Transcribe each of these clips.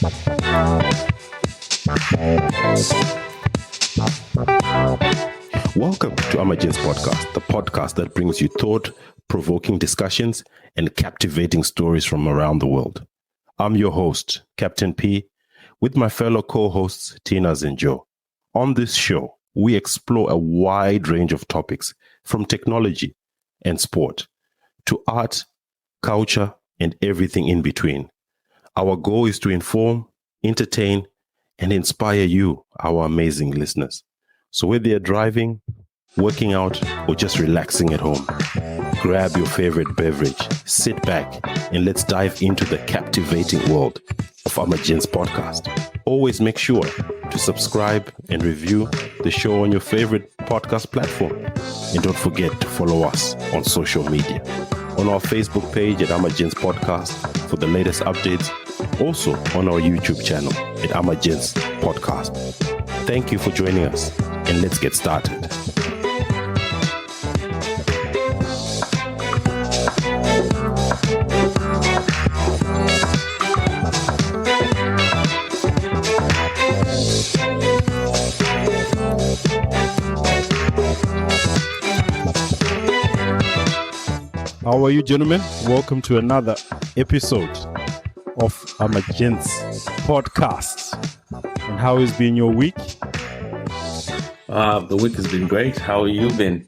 Welcome to Amajen's podcast, the podcast that brings you thought-provoking discussions and captivating stories from around the world. I'm your host, Captain P, with my fellow co-hosts, Tina and Joe. On this show, we explore a wide range of topics from technology and sport to art, culture, and everything in between. Our goal is to inform, entertain, and inspire you, our amazing listeners. So whether you're driving, working out, or just relaxing at home, grab your favorite beverage, sit back, and let's dive into the captivating world of Amajen's podcast. Always make sure to subscribe and review the show on your favorite podcast platform. And don't forget to follow us on social media. On our Facebook page at Amajen's Podcast for the latest updates. Also on our YouTube channel at Amajen's Podcast. Thank you for joining us, and let's get started. How are you, gentlemen? Welcome to another episode of Amajen's Podcast. And how has been your week? The week has been great. How have you been?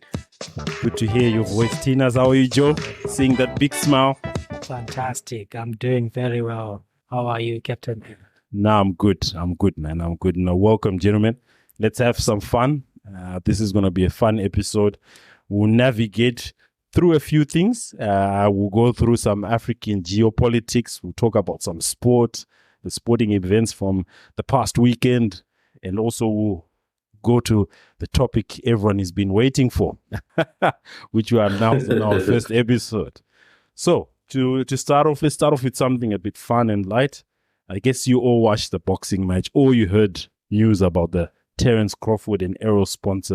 Good to hear your voice, Tina. How are you, Joe? Seeing that big smile. Fantastic. I'm doing very well. How are you, Captain? Nah, I'm good, man. I'm good. Now, welcome, gentlemen. Let's have some fun. This is going to be a fun episode. We'll navigate through a few things. We'll go through some African geopolitics. We'll talk about some sport, the sporting events from the past weekend, and also we'll go to the topic everyone has been waiting for, which we announced in our first episode. So to start off, let's start off with something a bit fun and light. I guess you all watched the boxing match, or you heard news about the Terence Crawford and Errol Spence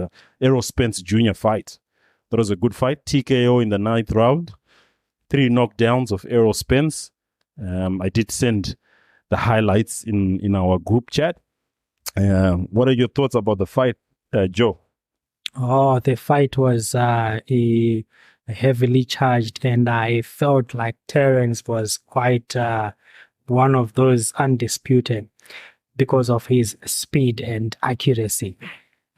Jr. fight. That was a good fight. TKO in the 9th round. 3 knockdowns of Errol Spence. I did send the highlights in our group chat. What are your thoughts about the fight, Joe? Oh, the fight was heavily charged, and I felt like Terence was quite one of those undisputed because of his speed and accuracy.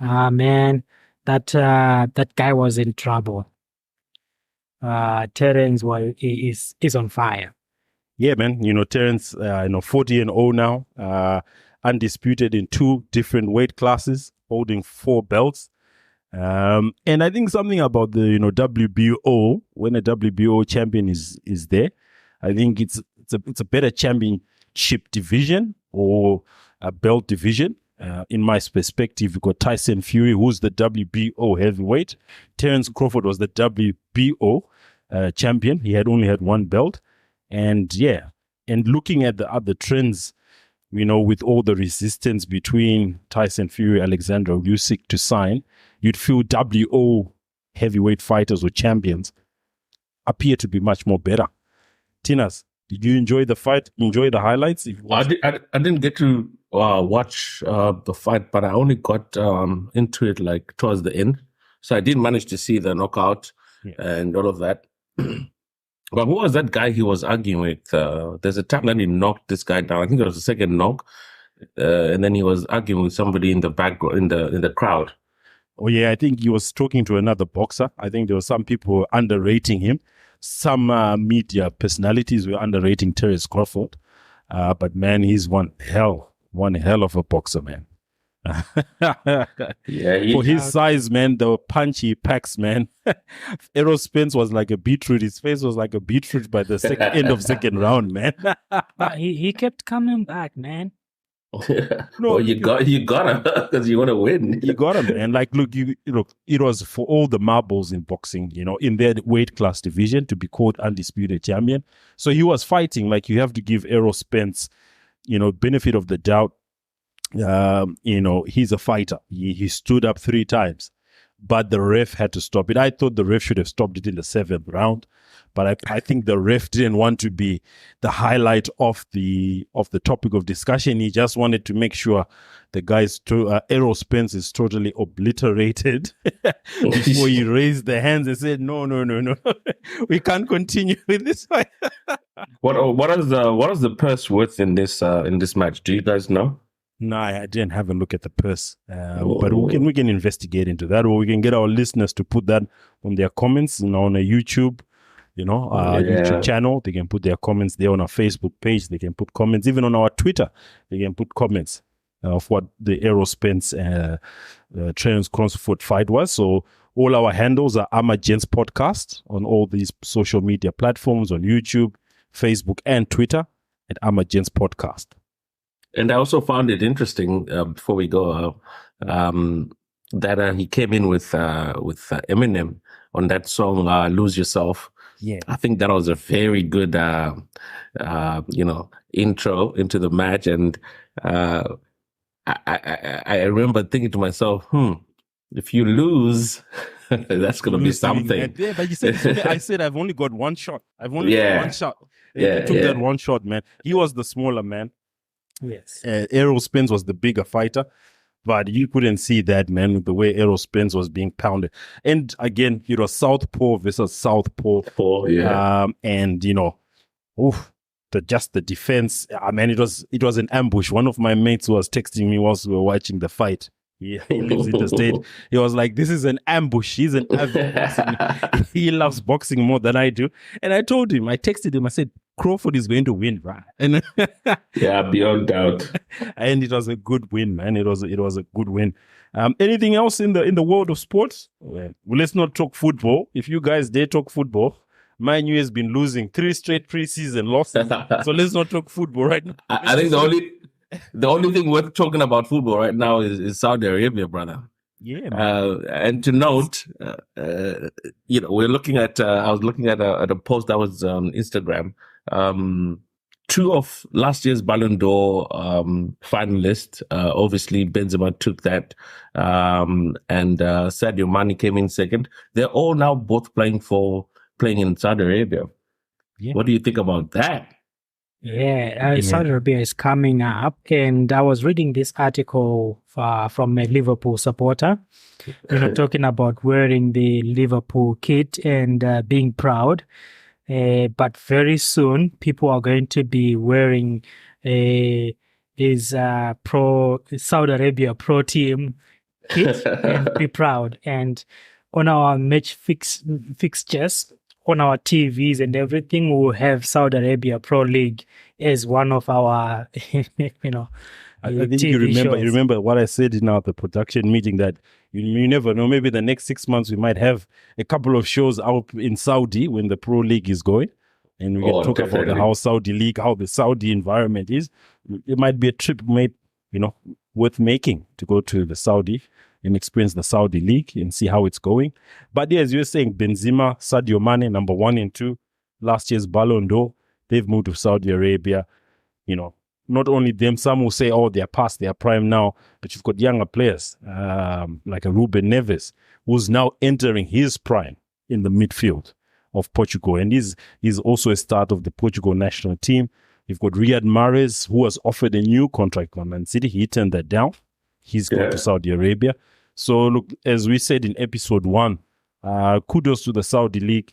Man, that guy was in trouble. Terence is on fire. Yeah, man. Terence, 40-0 now, undisputed in 2 different weight classes, holding 4 belts. And I think something about the WBO, when a WBO champion is there, I think it's a better championship division or a belt division. In my perspective, you've got Tyson Fury, who's the WBO heavyweight. Terence Crawford was the WBO champion. He had only had 1 belt. And looking at the other trends, with all the resistance between Tyson Fury, Alexander Usyk to sign, you'd feel WO heavyweight fighters or champions appear to be much more better. Tinas, did you enjoy the fight? Enjoy the highlights? I didn't get to watch the fight, but I only got into it like towards the end. So I did manage to see the knockout and all of that. But who was that guy he was arguing with? There's a time that he knocked this guy down. I think it was the second knock. And then he was arguing with somebody in the background, in the crowd. Oh, yeah. I think he was talking to another boxer. I think there were some people underrating him. Some media personalities were underrating Terence Crawford. But, man, he's one hell of a boxer, man. For his size, man, the punch he packs, man. Errol Spence was like a beetroot. His face was like a beetroot by the end of second round, man. He kept coming back, man. No, you got him because you want to win. You got him, man. Like, look, it was for all the marbles in boxing, in their weight class division to be called undisputed champion. So he was fighting. Like, you have to give Errol Spence, benefit of the doubt. He's a fighter. He stood up 3 times. but the ref had to stop it. I thought the ref should have stopped it in the 7th round, but I think the ref didn't want to be the highlight of the topic of discussion. He just wanted to make sure the guy's Errol Spence is totally obliterated before he raised the hands and said, no, we can't continue with this fight. What is the purse worth in this match? Do you guys know? No, I didn't have a look at the purse, but we can investigate into that, or we can get our listeners to put that on their comments, on a YouTube, YouTube channel. They can put their comments there. On our Facebook page, they can put comments. Even on our Twitter, they can put comments of what the Errol Spence Terence Crawford fight was. So all our handles are Gents Podcast on all these social media platforms, on YouTube, Facebook, and Twitter at Gents Podcast. And I also found it interesting before we go that he came in with Eminem on that song "Lose Yourself." Yeah, I think that was a very good intro into the match, and I remember thinking to myself, if you lose, that's going to be something. Yeah, but you said, I said I've only got one shot. I've only got one shot. He took that one shot, man. He was the smaller man. Yes. Errol Spence was the bigger fighter, but you couldn't see that, man, with the way Errol Spence was being pounded. And again, it was Southpaw versus Southpaw. And the defense. It was an ambush. One of my mates was texting me whilst we were watching the fight. He lives in the state. He was like, "This is an ambush. He's an avid boxing. He loves boxing more than I do." And I told him, I texted him, I said, Crawford is going to win, right? And beyond doubt. And it was a good win, man. It was a good win. Anything else in the world of sports? Well, let's not talk football. If you guys dare talk football, Man U has been losing 3 straight preseason losses. So let's not talk football right now. I think the only thing worth talking about football right now is Saudi Arabia, brother. Yeah. And to note, we're looking at. I was looking at a post that was on Instagram. 2 of last year's Ballon d'Or finalists. Obviously, Benzema took that, and Sadio Mane came in second. They're all now both playing in Saudi Arabia. Yeah. What do you think about that? Yeah, Saudi Arabia is coming up, and I was reading this article from a Liverpool supporter, talking about wearing the Liverpool kit and being proud. But very soon, people are going to be wearing his Saudi Arabia pro team kit and be proud. And on our match fixtures, on our TVs and everything, we'll have Saudi Arabia Pro League as one of our, I think TV you shows. remember what I said in the production meeting, that you never know. Maybe the next 6 months we might have a couple of shows out in Saudi when the Pro League is going, and we can talk about how Saudi League, how the Saudi environment is. It might be a trip worth making to go to the Saudi and experience the Saudi League and see how it's going. But yeah, as you were saying, Benzema, Sadio Mane, number 1 and 2, last year's Ballon d'Or, they've moved to Saudi Arabia. Not only them, some will say, oh, they're past their prime now, but you've got younger players like a Ruben Neves, who's now entering his prime in the midfield of Portugal. And he's also a start of the Portugal national team. You've got Riyad Mahrez, who was offered a new contract by Man City. He turned that down. He's gone to Saudi Arabia. So look, as we said in episode 1, kudos to the Saudi League.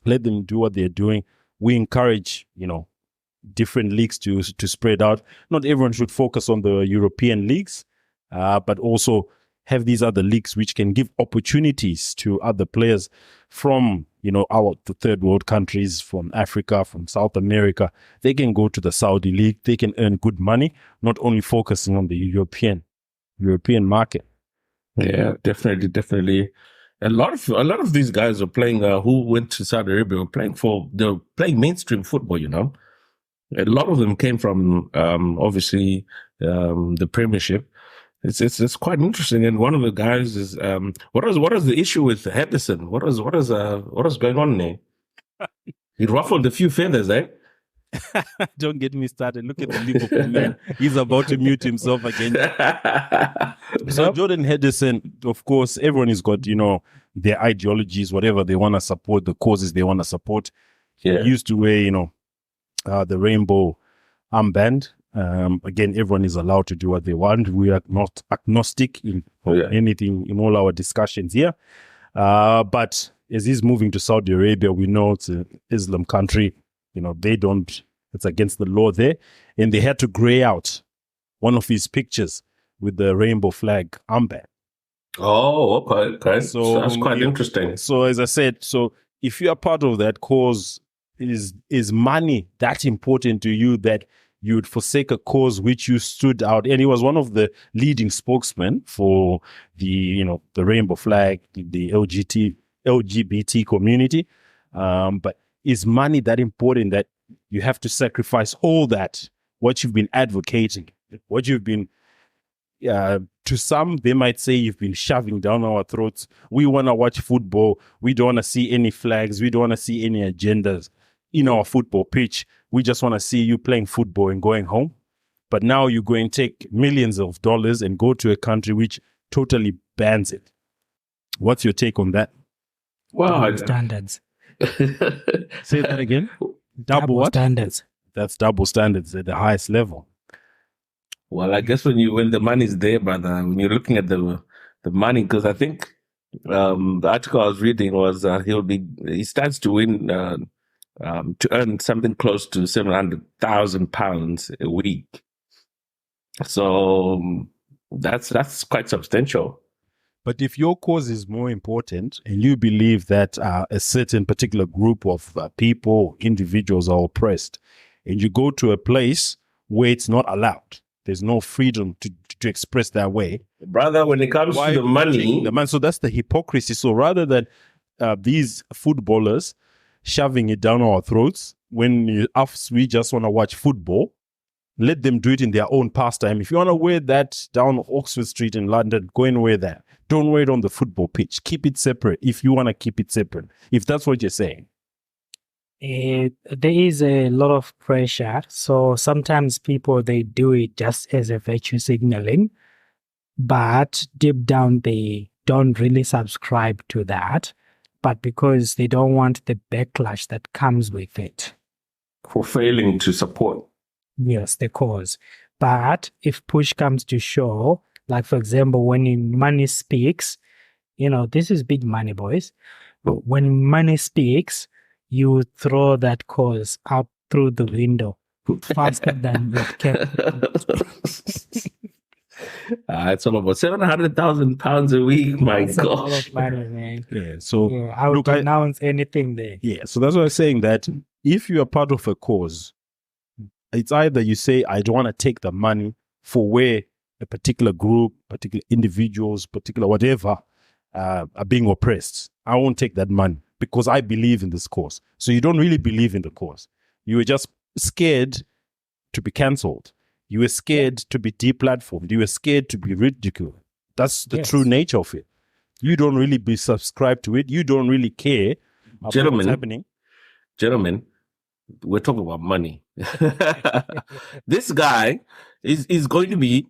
Let them do what they're doing. We encourage, different leagues to spread out. Not everyone should focus on the European leagues, but also have these other leagues which can give opportunities to other players from, the third world countries, from Africa, from South America. They can go to the Saudi League. They can earn good money, not only focusing on the European market. Yeah, definitely. A lot of these guys are playing. Who went to Saudi Arabia? They're playing mainstream football. A lot of them came from obviously the Premiership. It's quite interesting. And one of the guys is what is the issue with Henderson? What is going on there? He ruffled a few feathers, eh? Don't get me started. Look at the Liverpool man. He's about to mute himself again. So Jordan Henderson, of course, everyone has got, their ideologies, whatever they want to support, the causes they want to support. He used to wear, the rainbow armband. Again, everyone is allowed to do what they want. We are not agnostic in anything in all our discussions here. But as he's moving to Saudi Arabia, we know it's an Islam country. It's against the law there. And they had to gray out one of his pictures with the rainbow flag armband. Oh, okay. So that's quite interesting. So as I said, if you are part of that cause, is money that important to you that you would forsake a cause which you stood out? And he was one of the leading spokesmen for the rainbow flag, the LGBT community. But is money that important that you have to sacrifice all that, what you've been advocating, what you've been, to some, they might say you've been shoving down our throats. We want to watch football. We don't want to see any flags. We don't want to see any agendas in our football pitch. We just want to see you playing football and going home. But now you go and take millions of dollars and go to a country which totally bans it. What's your take on that? Wow. Standards. Say that again. Double what? Standards. That's double standards at the highest level. Well, I guess when the money's there, brother, when you're looking at the money, because I think the article I was reading was he stands to win to earn something close to £700,000 a week. So that's quite substantial. But if your cause is more important and you believe that a certain particular group of people, individuals are oppressed, and you go to a place where it's not allowed, there's no freedom to express that way. Brother, when it comes to the money... So that's the hypocrisy. So rather than these footballers shoving it down our throats, when we just want to watch football, let them do it in their own pastime. If you want to wear that down Oxford Street in London, go and wear that. Don't wear it on the football pitch. Keep it separate if you want to keep it separate. If that's what you're saying. There is a lot of pressure. So sometimes people, they do it just as a virtue signaling. But deep down, they don't really subscribe to that. But because they don't want the backlash that comes with it. For failing to support. Yes, the cause. But if push comes to shove, like for example, when money speaks, this is big money, boys. But when money speaks, you throw that cause out through the window faster than it can. It's all about £700,000 a week. My That's gosh, a lot of money, man. Yeah. So I would announce anything there. Yeah. So that's what I'm saying, that if you are part of a cause, it's either you say, I don't want to take the money for where a particular group, particular individuals, particular whatever are being oppressed. I won't take that money because I believe in this cause. So you don't really believe in the cause. You were just scared to be cancelled. You were scared to be deplatformed. You were scared to be ridiculed. That's the true nature of it. You don't really be subscribed to it. You don't really care about what's happening. Gentlemen, we're talking about money. This guy is going to be,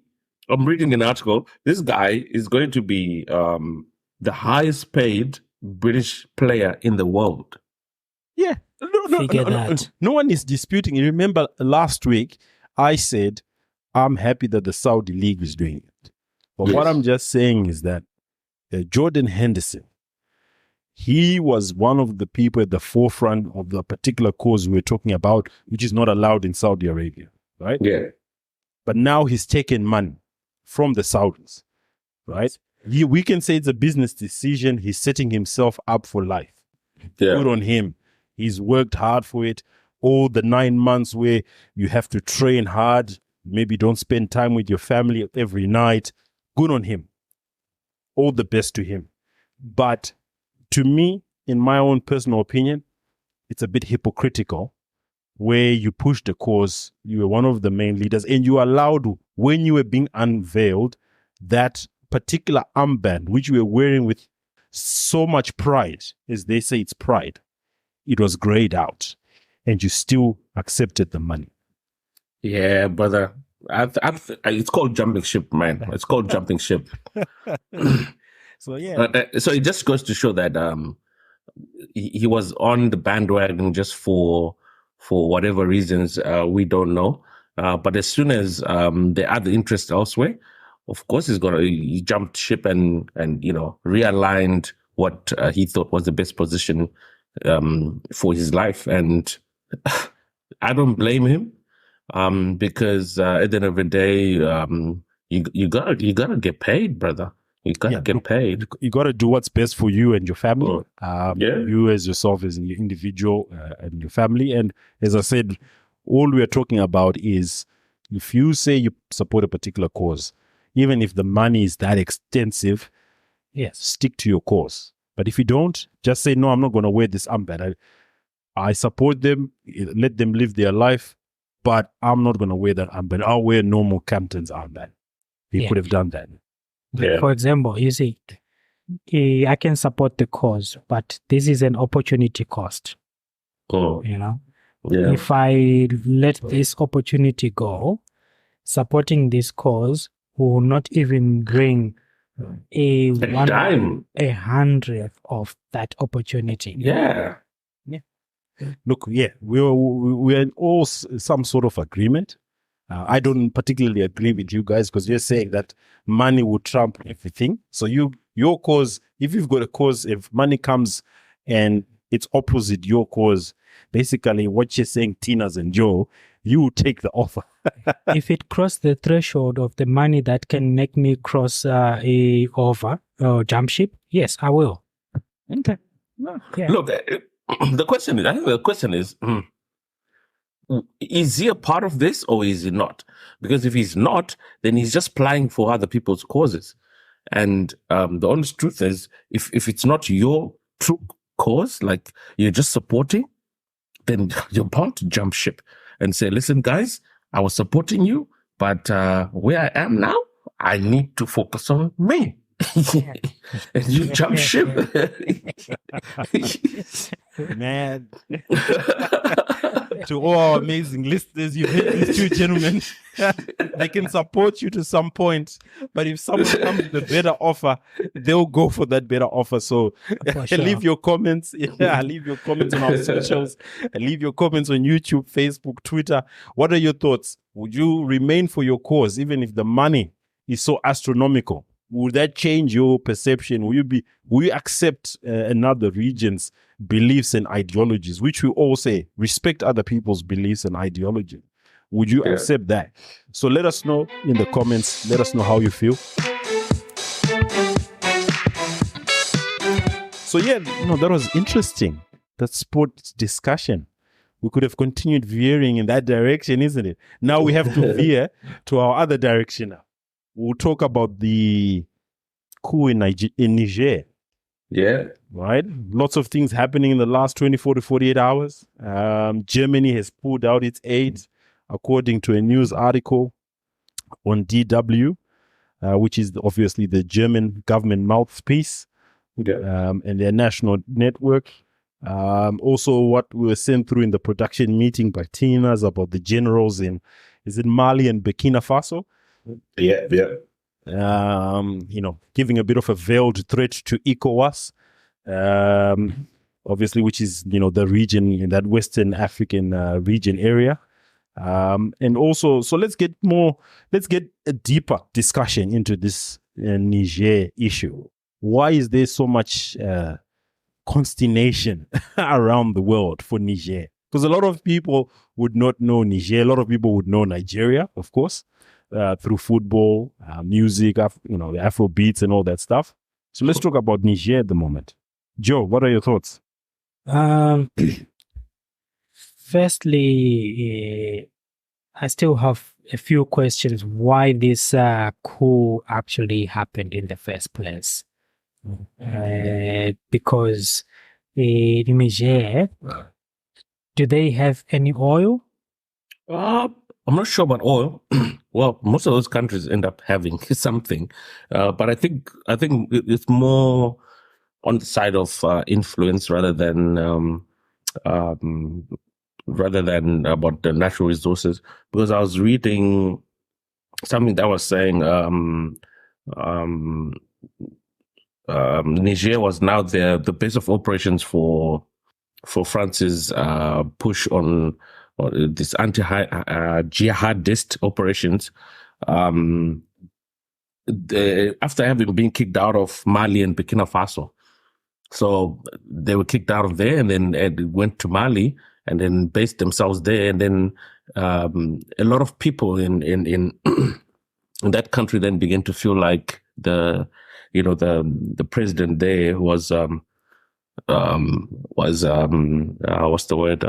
I'm reading an article, this guy is going to be the highest paid British player in the world. Yeah. No one is disputing. You remember last week, I said, I'm happy that the Saudi League is doing it. But what I'm just saying is that Jordan Henderson, he was one of the people at the forefront of the particular cause we're talking about, which is not allowed in Saudi Arabia, right? Yeah. But now he's taken money from the Saudis, right? We can say it's a business decision. He's setting himself up for life. Yeah. Good on him. He's worked hard for it. All the 9 months where you have to train hard, maybe don't spend time with your family every night. Good on him. All the best to him. But to me, in my own personal opinion, it's a bit hypocritical where you push the cause. You were one of the main leaders and you allowed, when you were being unveiled, that particular armband, which you were wearing with so much pride, as they say it's pride, it was grayed out. and you still accepted the money. Yeah, brother. It's called jumping ship, man. It's called jumping ship. So yeah. So it just goes to show that he was on the bandwagon just for whatever reasons we don't know. But as soon as there are other interests elsewhere, of course he jumped ship and realigned what he thought was the best position for his life. And I don't blame him. Because at the end of the day, you gotta get paid, brother. You gotta get paid. You gotta do what's best for you and your family. Yeah. You as yourself as an individual and your family. And as I said, all we are talking about is if you say you support a particular cause, even if the money is that extensive, yes, stick to your cause. But if you don't, just say, no, I'm not going to wear this armband. I support them, let them live their life, but I'm not going to wear that armband. I'll wear normal captain's armband. He could have done that. Yeah. For example, you see, I can support the cause, but this is an opportunity cost. Oh. Yeah. If I let this opportunity go, supporting this cause will not even bring a hundredth of that opportunity. Yeah. Look, we're in all some sort of agreement. I don't particularly agree with you guys because you're saying that money will trump everything. So your cause, if you've got a cause, if money comes and it's opposite your cause, basically what you're saying, Tinas and Joe, you will take the offer. If it crossed the threshold of the money that can make me cross a over or jump ship, yes, I will. Okay. Look, the question is, is he a part of this or is he not? Because if he's not, then he's just plying for other people's causes. And the honest truth is, if it's not your true cause, like you're just supporting, then you're bound to jump ship and say, listen, guys, I was supporting you, but where I am now, I need to focus on me. And you jump ship. Man. To all our amazing listeners, you've heard these two gentlemen. They can support you to some point, but if someone comes with a better offer, they'll go for that better offer. So leave your comments. Leave your comments on our socials. Leave your comments on YouTube, Facebook, Twitter. What are your thoughts? Would you remain for your cause, even if the money is so astronomical? Would that change your perception? Will you accept another region's beliefs and ideologies, which we all say respect other people's beliefs and ideology? Would you accept that? So let us know in the comments. Let us know how you feel. So that was interesting. That sports discussion. We could have continued veering in that direction, isn't it? Now we have to veer to our other direction now. We'll talk about the coup in Niger. Yeah. Right? Lots of things happening in the last 24 to 48 hours. Germany has pulled out its aid, according to a news article on DW, which is obviously the German government mouthpiece and their national network. Also, what we were sent through in the production meeting by Tinas about the generals in Mali and Burkina Faso. Yeah. Giving a bit of a veiled threat to ECOWAS, obviously, which is, the region in that Western African region area. And also, so let's get a deeper discussion into this Niger issue. Why is there so much consternation around the world for Niger? Because a lot of people would not know Niger. A lot of people would know Nigeria, of course, through football, music, the Afro beats and all that stuff. So let's talk about Niger at the moment. Joe, what are your thoughts? Firstly, I still have a few questions why this coup actually happened in the first place. Because in Niger, do they have any oil? I'm not sure about oil. Well, most of those countries end up having something, but I think it's more on the side of influence rather than rather than about the natural resources, because I was reading something that was saying Niger was now the base of operations for France's push on this anti-jihadist operations. After having been kicked out of Mali and Burkina Faso. So they were kicked out of there and then went to Mali and then based themselves there. And then a lot of people in in that country then began to feel like the president there was what's the word?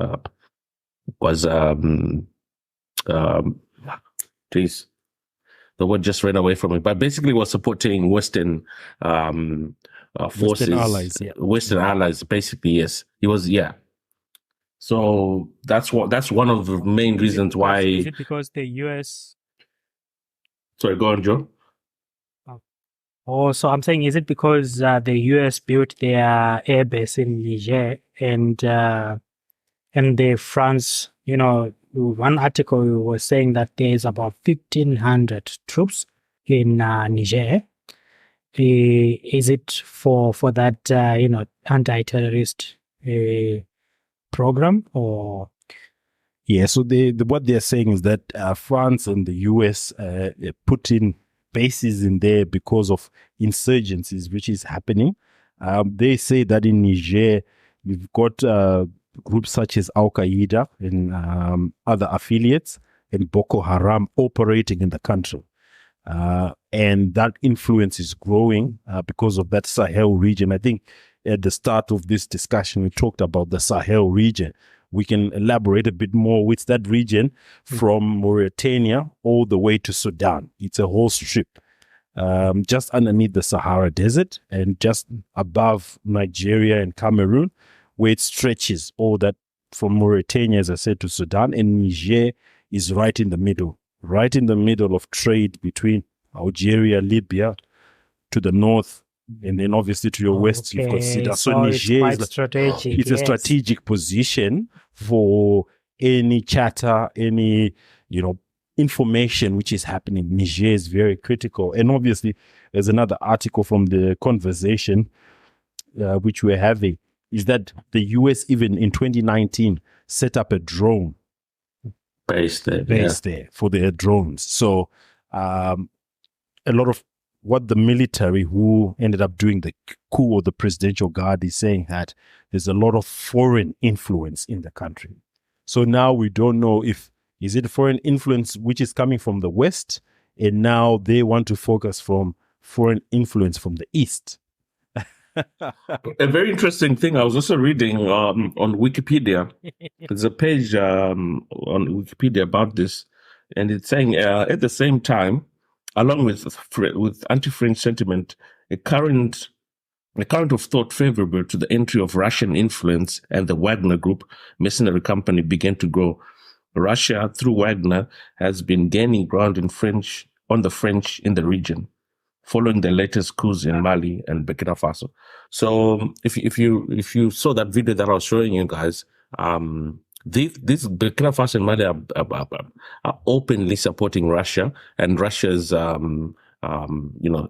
Please. The word just ran away from me, but basically was supporting Western forces, Western allies. Basically, yes, he was. Yeah. So that's one of the main reasons why. Is it because the U.S. Sorry, go on, Joe. Oh, so I'm saying, is it because the U.S. built their air base in Niger and the France, one article was saying that there is about 1,500 troops in Niger. Is it for that anti-terrorist program or? Yeah, so what they're saying is that France and the US put in bases in there because of insurgencies, which is happening. They say that in Niger, you've got groups such as Al-Qaeda and other affiliates and Boko Haram operating in the country. And that influence is growing because of that Sahel region. I think at the start of this discussion, we talked about the Sahel region. We can elaborate a bit more with that region from Mauritania all the way to Sudan. It's a whole strip just underneath the Sahara Desert and just above Nigeria and Cameroon, where it stretches all that from Mauritania, as I said, to Sudan. And Niger is right in the middle of trade between Algeria, Libya to the north. And then obviously to your west, you've got Sudan. So Niger is strategic. It's a strategic position for any chatter, any, information which is happening. Niger is very critical. And obviously, there's another article from the conversation which we're having, is that the US even in 2019 set up a drone base there for their drones. So a lot of what the military who ended up doing the coup or the presidential guard is saying that there's a lot of foreign influence in the country. So now we don't know is it foreign influence which is coming from the West, and now they want to focus from foreign influence from the East. A very interesting thing I was also reading on Wikipedia. There's a page on Wikipedia about this, and it's saying at the same time, along with anti-French sentiment, a current of thought favorable to the entry of Russian influence and the Wagner Group mercenary company began to grow. Russia, through Wagner, has been gaining ground on the French in the region, following the latest coups in Mali and Burkina Faso. So, if you saw that video that I was showing you guys, these Burkina Faso and Mali are openly supporting Russia and Russia's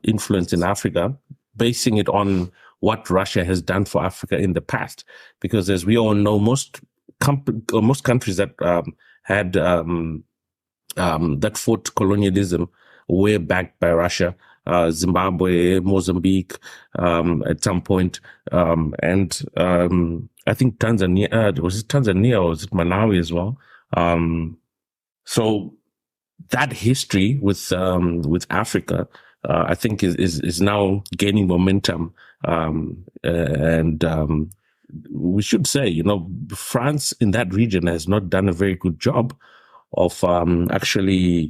influence in Africa, basing it on what Russia has done for Africa in the past. Because as we all know, most countries that had that fought colonialism were backed by Russia. Zimbabwe, Mozambique, at some point, and I think Tanzania. Was it Tanzania or was it Malawi as well? So that history with Africa, I think is now gaining momentum, and we should say, France in that region has not done a very good job of actually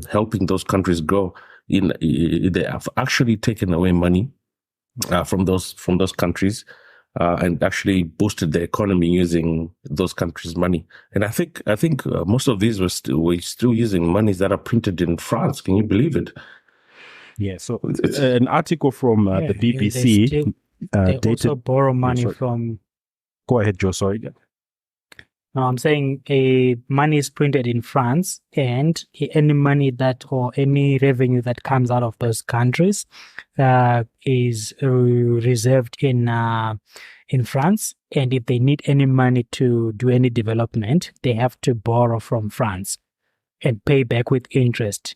helping those countries grow. They have actually taken away money from those countries and actually boosted the economy using those countries' money. And I think most of these were still using monies that are printed in France. Can you believe it? Yeah. So an article from the BBC. They also borrow money from. Go ahead, Joe. Sorry. No, I'm saying money is printed in France, and any money that or any revenue that comes out of those countries is reserved in France. And if they need any money to do any development, they have to borrow from France and pay back with interest,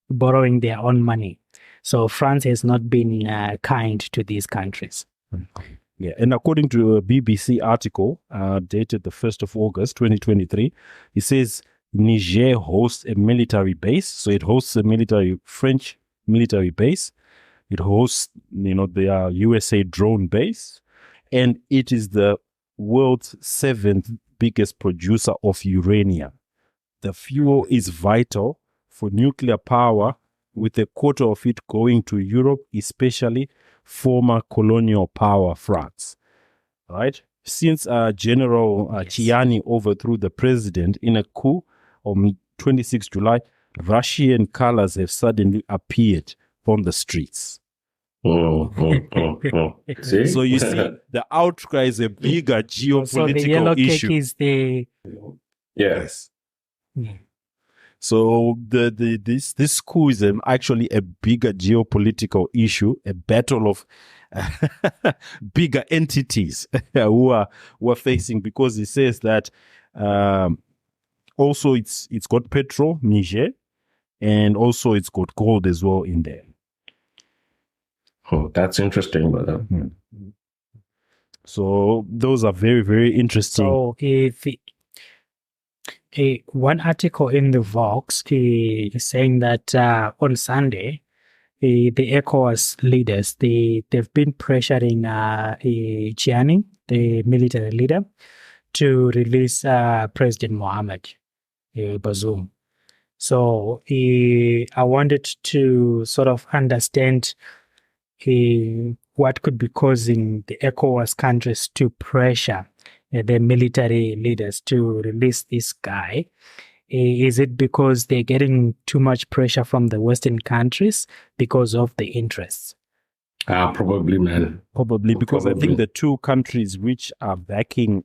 borrowing their own money. So France has not been kind to these countries. Yeah, and according to a BBC article dated the 1st of August, 2023, it says Niger hosts a military base. So it hosts a French military base. It hosts, their USA drone base. And it is the world's 7th biggest producer of uranium. The fuel is vital for nuclear power, with a quarter of it going to Europe, especially former colonial power France. Right? Since General Chiani overthrew the president in a coup on 26 July, Russian colors have suddenly appeared on the streets. See? So you see, the outcry is a bigger geopolitical So the yellow issue. cake is the... Yes. Yeah. So this coup is actually a bigger geopolitical issue, a battle of bigger entities who are facing, because it says that also it's got petrol, Niger, and also it's got gold as well in there. Oh, that's interesting, brother. So those are very, very interesting. So if one article in the Vox is saying that on Sunday, the ECOWAS leaders, they've been pressuring Chiani, the military leader, to release President Mohamed Bazoum. So I wanted to sort of understand what could be causing the ECOWAS countries to pressure the military leaders to release this guy. Is it because they're getting too much pressure from the Western countries because of the interests? Probably, man. Probably because I think the two countries which are backing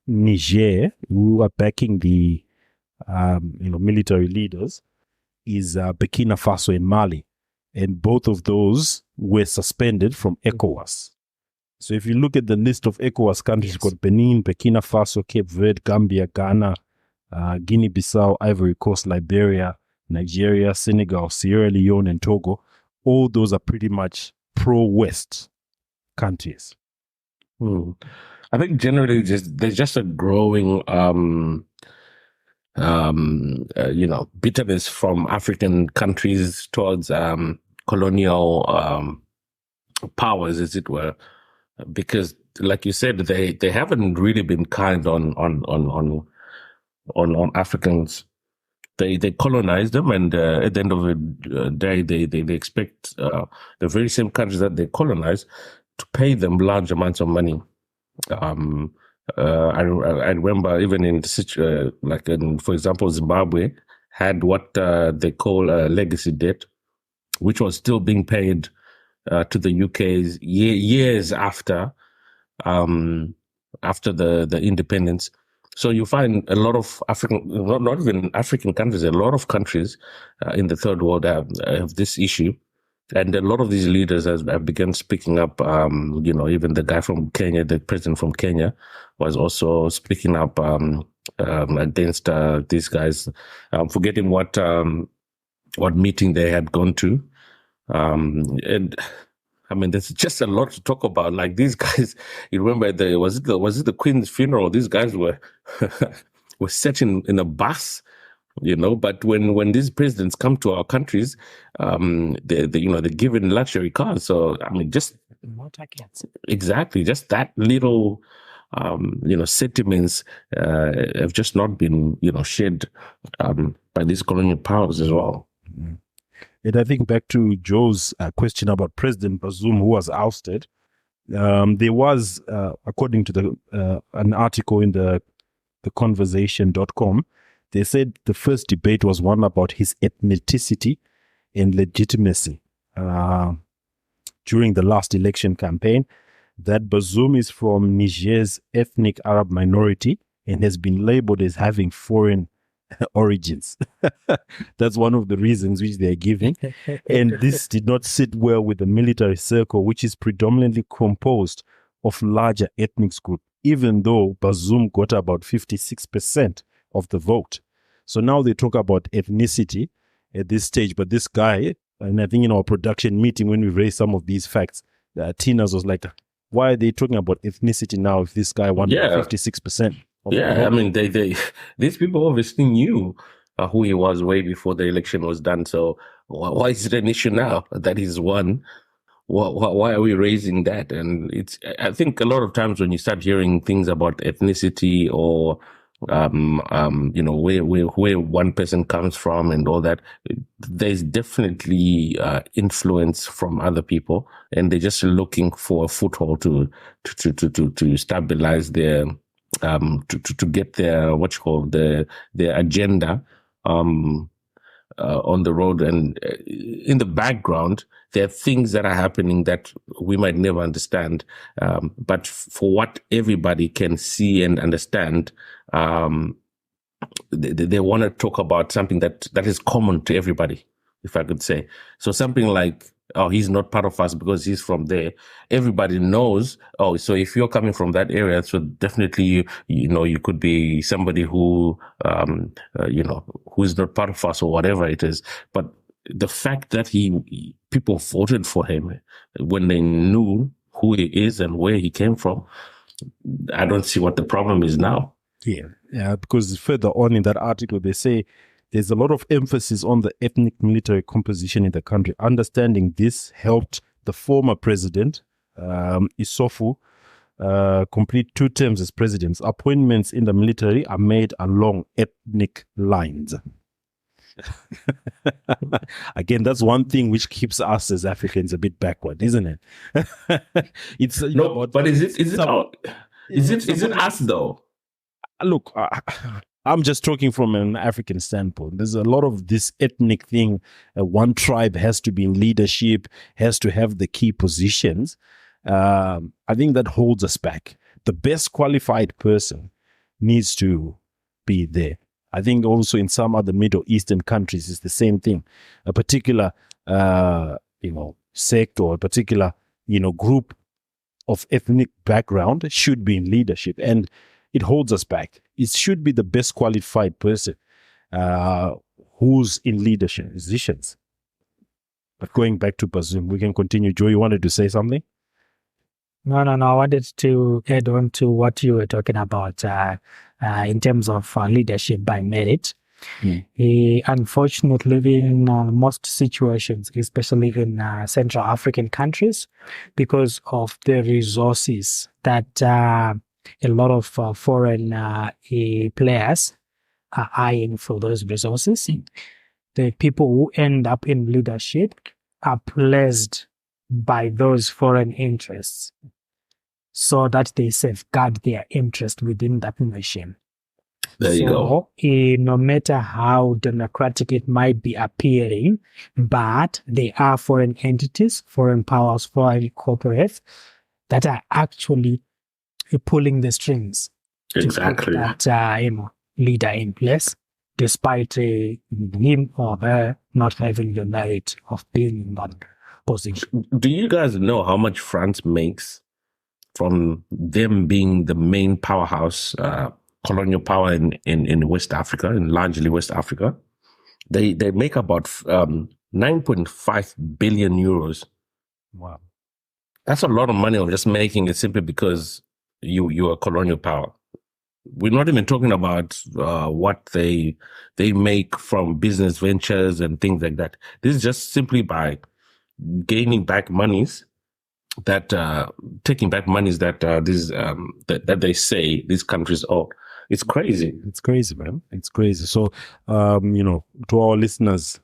Niger, who are backing the military leaders, is Burkina Faso and Mali, and both of those were suspended from ECOWAS. So if you look at the list of ECOWAS countries, you've got Benin, Burkina Faso, Cape Verde, Gambia, Ghana, Guinea-Bissau, Ivory Coast, Liberia, Nigeria, Senegal, Sierra Leone, and Togo. All those are pretty much pro-West countries. I think generally there's just a growing, bitterness from African countries towards colonial powers, as it were. Because, like you said, they haven't really been kind on Africans. They colonize them, and at the end of the day, they expect the very same countries that they colonize to pay them large amounts of money. I remember even in for example, Zimbabwe had what they call legacy debt, which was still being paid to the UK's years after the independence. So you find a lot of African, not even African countries, a lot of countries in the third world have this issue. And a lot of these leaders have begun speaking up. Even the guy from Kenya, the president from Kenya, was also speaking up against these guys. I'm forgetting what meeting they had gone to. And I mean, there's just a lot to talk about. Like these guys, you remember was it the Queen's funeral? These guys were set in a bus, But when these presidents come to our countries, they're given luxury cars. So I mean, just exactly, just that little, sentiments have just not been shared by these colonial powers as well. Mm-hmm. And I think back to Joe's question about President Bazoum, who was ousted. There was, according to an article in the conversation.com, they said the first debate was one about his ethnicity and legitimacy during the last election campaign. That Bazoum is from Niger's ethnic Arab minority and has been labeled as having foreign origins. That's one of the reasons which they're giving. And this did not sit well with the military circle, which is predominantly composed of larger ethnic groups, even though Bazoum got about 56% of the vote. So now they talk about ethnicity at this stage. But this guy, and I think in our production meeting, when we raised some of these facts, Tinas was like, why are they talking about ethnicity now if this guy won 56%? Yeah, I mean, these people obviously knew who he was way before the election was done. So why is it an issue now that he's won? Why are we raising that? And I think a lot of times when you start hearing things about ethnicity or where one person comes from and all that, there's definitely influence from other people, and they're just looking for a foothold to stabilize their to get their their agenda on the road. And in the background, there are things that are happening that we might never understand. But for what everybody can see and understand, they want to talk about something that is common to everybody, if I could say. So something like, oh, he's not part of us because he's from there. Everybody knows, oh, so if you're coming from that area, so definitely, you could be somebody who, who's not part of us or whatever it is. But the fact that people voted for him when they knew who he is and where he came from, I don't see what the problem is now. Yeah, because further on in that article, they say there's a lot of emphasis on the ethnic military composition in the country. Understanding this helped the former president, Issoufou, complete 2 terms as president. Appointments in the military are made along ethnic lines. Again, that's one thing which keeps us as Africans a bit backward, isn't it? It's but is it us though? Look, I'm just talking from an African standpoint. There's a lot of this ethnic thing. One tribe has to be in leadership, has to have the key positions. I think that holds us back. The best qualified person needs to be there. I think also in some other Middle Eastern countries, it's the same thing. A particular, sect or a particular, group of ethnic background should be in leadership. And it holds us back. It should be the best qualified person who's in leadership positions. But going back to Bazoum, we can continue. Joe, you wanted to say something? No. I wanted to add on to what you were talking about in terms of leadership by merit. Unfortunately, in most situations, especially in Central African countries, because of the resources that a lot of foreign players are eyeing for those resources, the people who end up in leadership are placed by those foreign interests so that they safeguard their interest within that nation. There you go. No matter how democratic it might be appearing, but they are foreign entities, foreign powers, foreign corporates that are actually pulling the strings exactly to put that leader in place, despite him or her not having the merit of being in that position. Do you guys know how much France makes from them being the main powerhouse, colonial power in West Africa, and largely West Africa? They make about 9.5 billion euros. Wow, that's a lot of money of just making it simply because you're a colonial power. We're not even talking about what they make from business ventures and things like that. This is just simply by gaining back monies that taking back monies that that they say these countries owe. It's crazy. It's crazy, man. It's crazy. So, to our listeners,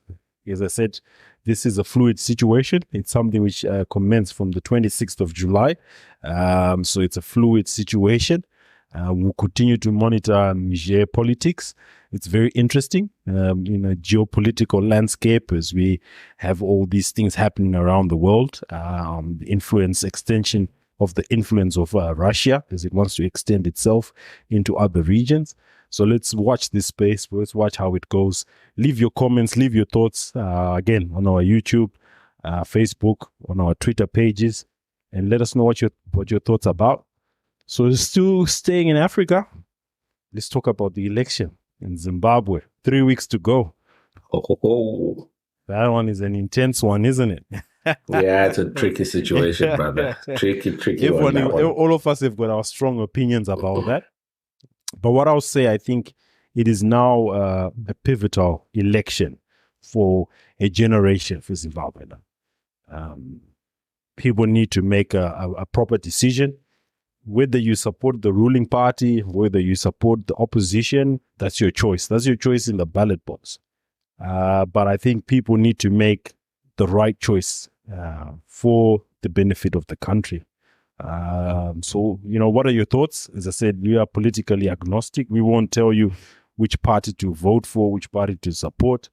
as I said, this is a fluid situation. It's something which commenced from the 26th of July. So it's a fluid situation. We'll continue to monitor Niger politics. It's very interesting, geopolitical landscape as we have all these things happening around the world, influence extension of the influence of Russia as it wants to extend itself into other regions. So let's watch this space. Let's watch how it goes. Leave your comments, leave your thoughts, again, on our YouTube, Facebook, on our Twitter pages, and let us know what your thoughts about. So still staying in Africa, let's talk about the election in Zimbabwe. 3 weeks to go. Oh. That one is an intense one, isn't it? Yeah, it's a tricky situation, brother. Tricky Everyone, one. all of us have got our strong opinions about that. But what I'll say, I think it is now a pivotal election for a generation for Zimbabwe. People need to make a proper decision. Whether you support the ruling party, whether you support the opposition, that's your choice. That's your choice in the ballot box. But I think people need to make the right choice for the benefit of the country. So, what are your thoughts? As I said, we are politically agnostic. We won't tell you which party to vote for, which party to support.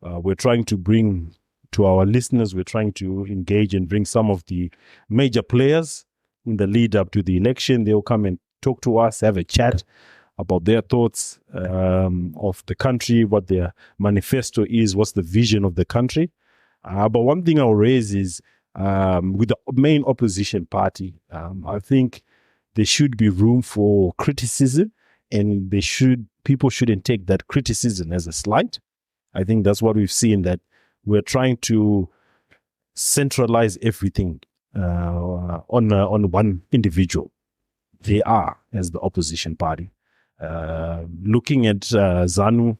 We're trying to bring to our listeners, we're trying to engage and bring some of the major players in the lead up to the election. They'll come and talk to us, have a chat about their thoughts of the country, what their manifesto is, what's the vision of the country. But one thing I'll raise is with the main opposition party, I think there should be room for criticism, and people shouldn't take that criticism as a slight. I think that's what we've seen, that we're trying to centralize everything on one individual. They are, as the opposition party. Looking at ZANU,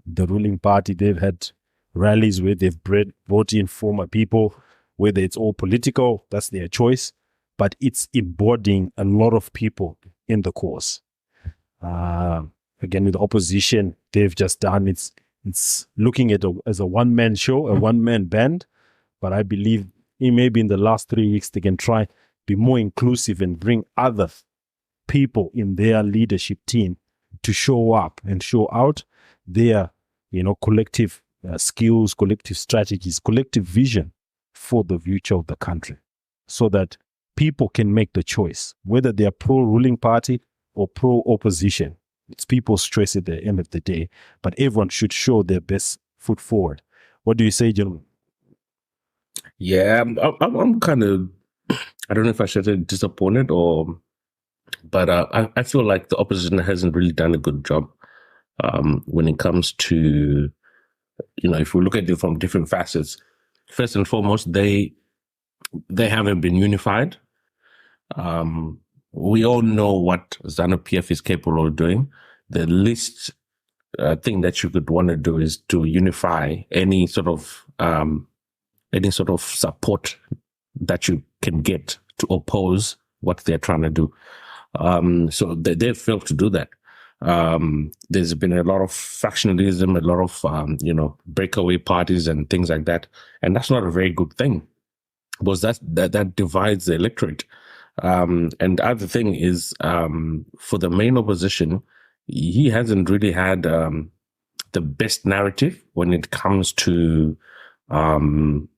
the ruling party, they've had rallies where they've brought in former people, whether it's all political, that's their choice, but it's embodying a lot of people in the cause. Again, with the opposition, they've just done it's looking at as a one-man show, a one-man band, but I believe maybe in the last 3 weeks they can try be more inclusive and bring other people in their leadership team to show up and show out their collective skills, collective strategies, collective vision for the future of the country, so that people can make the choice whether they are pro-ruling party or pro-opposition. It's people's choice at the end of the day, but everyone should show their best foot forward. What do you say, gentlemen? Yeah, I'm kind of, I don't know if I should say disappointed but I feel like the opposition hasn't really done a good job when it comes to, if we look at it from different facets. First and foremost, they haven't been unified. We all know what ZANU-PF is capable of doing. The least thing that you could want to do is to unify any sort of support that you can get to oppose what they're trying to do. So they failed to do that. There's been a lot of factionalism, a lot of breakaway parties and things like that, and that's not a very good thing, because that divides the electorate. And the other thing is, for the main opposition, he hasn't really had the best narrative when it comes to the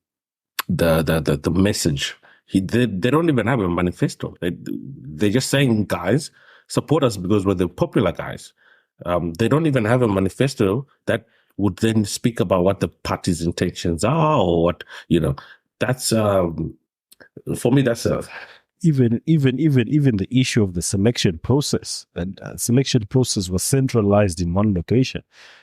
message. They don't even have a manifesto. They're just saying, guys, support us because we're the popular guys. They don't even have a manifesto that would then speak about what the party's intentions are, or what, that's, for me, that's even the issue of the selection process. And selection process was centralized in one location.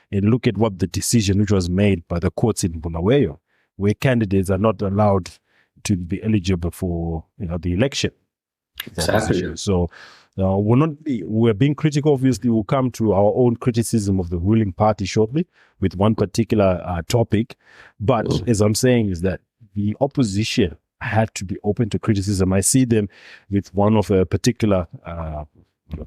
And look at what the decision which was made by the courts in Bulawayo, where candidates are not allowed to be eligible for the election. Exactly. So we're being critical. Obviously, we'll come to our own criticism of the ruling party shortly with one particular topic. But as I'm saying, is that the opposition had to be open to criticism. I see them with one of a particular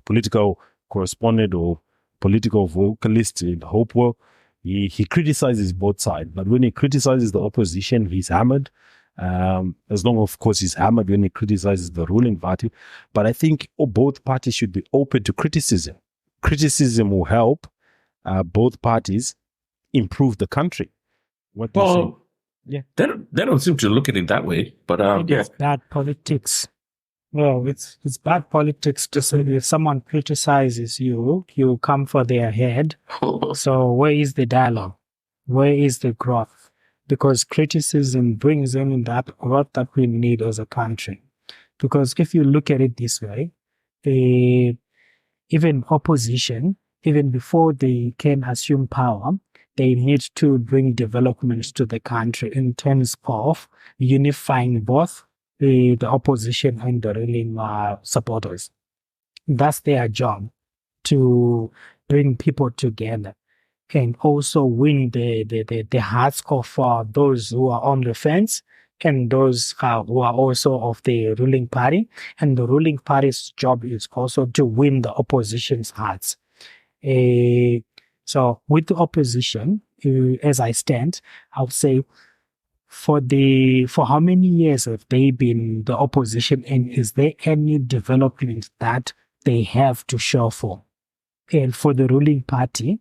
political correspondent or political vocalist in Hopewell. He criticizes both sides, but when he criticizes the opposition, he's hammered. As long, of course, he's hammered when he criticizes the ruling party. But I think both parties should be open to criticism. Criticism will help both parties improve the country. What do you say? Yeah, they don't seem to look at it that way. But It's bad politics. Well, it's bad politics to say if someone criticizes you, you come for their head. So where is the dialogue? Where is the growth? Because criticism brings in that growth that we need as a country. Because if you look at it this way, even opposition, even before they can assume power, they need to bring developments to the country in terms of unifying both the opposition and the ruling supporters. That's their job, to bring people together and also win the hearts of those who are on the fence and those who are also of the ruling party. And the ruling party's job is also to win the opposition's hearts. So with the opposition, as I stand, I would say for how many years have they been the opposition, and is there any development that they have to show for? And for the ruling party,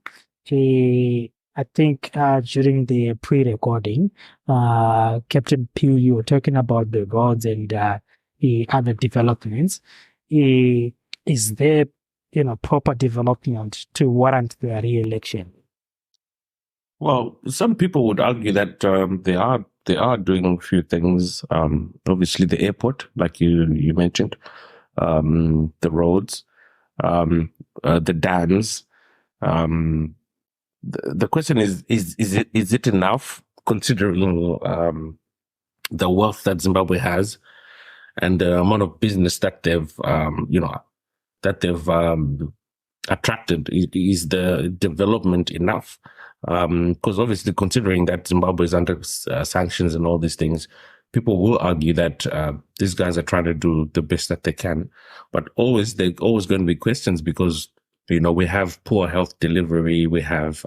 I think during the pre-recording, Captain Pew, you were talking about the roads and the other developments. Is there, proper development to warrant their re-election? Well, some people would argue that they are doing a few things. Obviously, the airport, like you mentioned, the roads, the dams. The question is it enough, considering the wealth that Zimbabwe has and the amount of business that they've attracted? Is the development enough? Because obviously, considering that Zimbabwe is under sanctions and all these things, people will argue that these guys are trying to do the best that they can. But there's always going to be questions, because we have poor health delivery, we have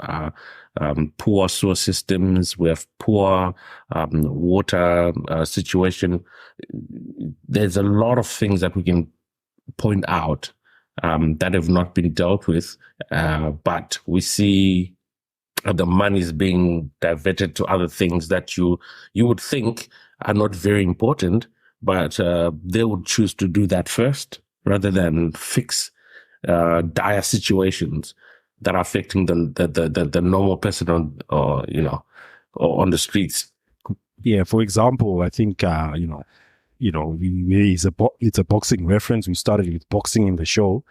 poor sewer systems, we have poor water situation. There's a lot of things that we can point out that have not been dealt with, but we see the money is being diverted to other things that you would think are not very important, but they would choose to do that first rather than fix dire situations that are affecting the normal person on the streets. Yeah, for example, I think it's a boxing reference. We started with boxing in the show.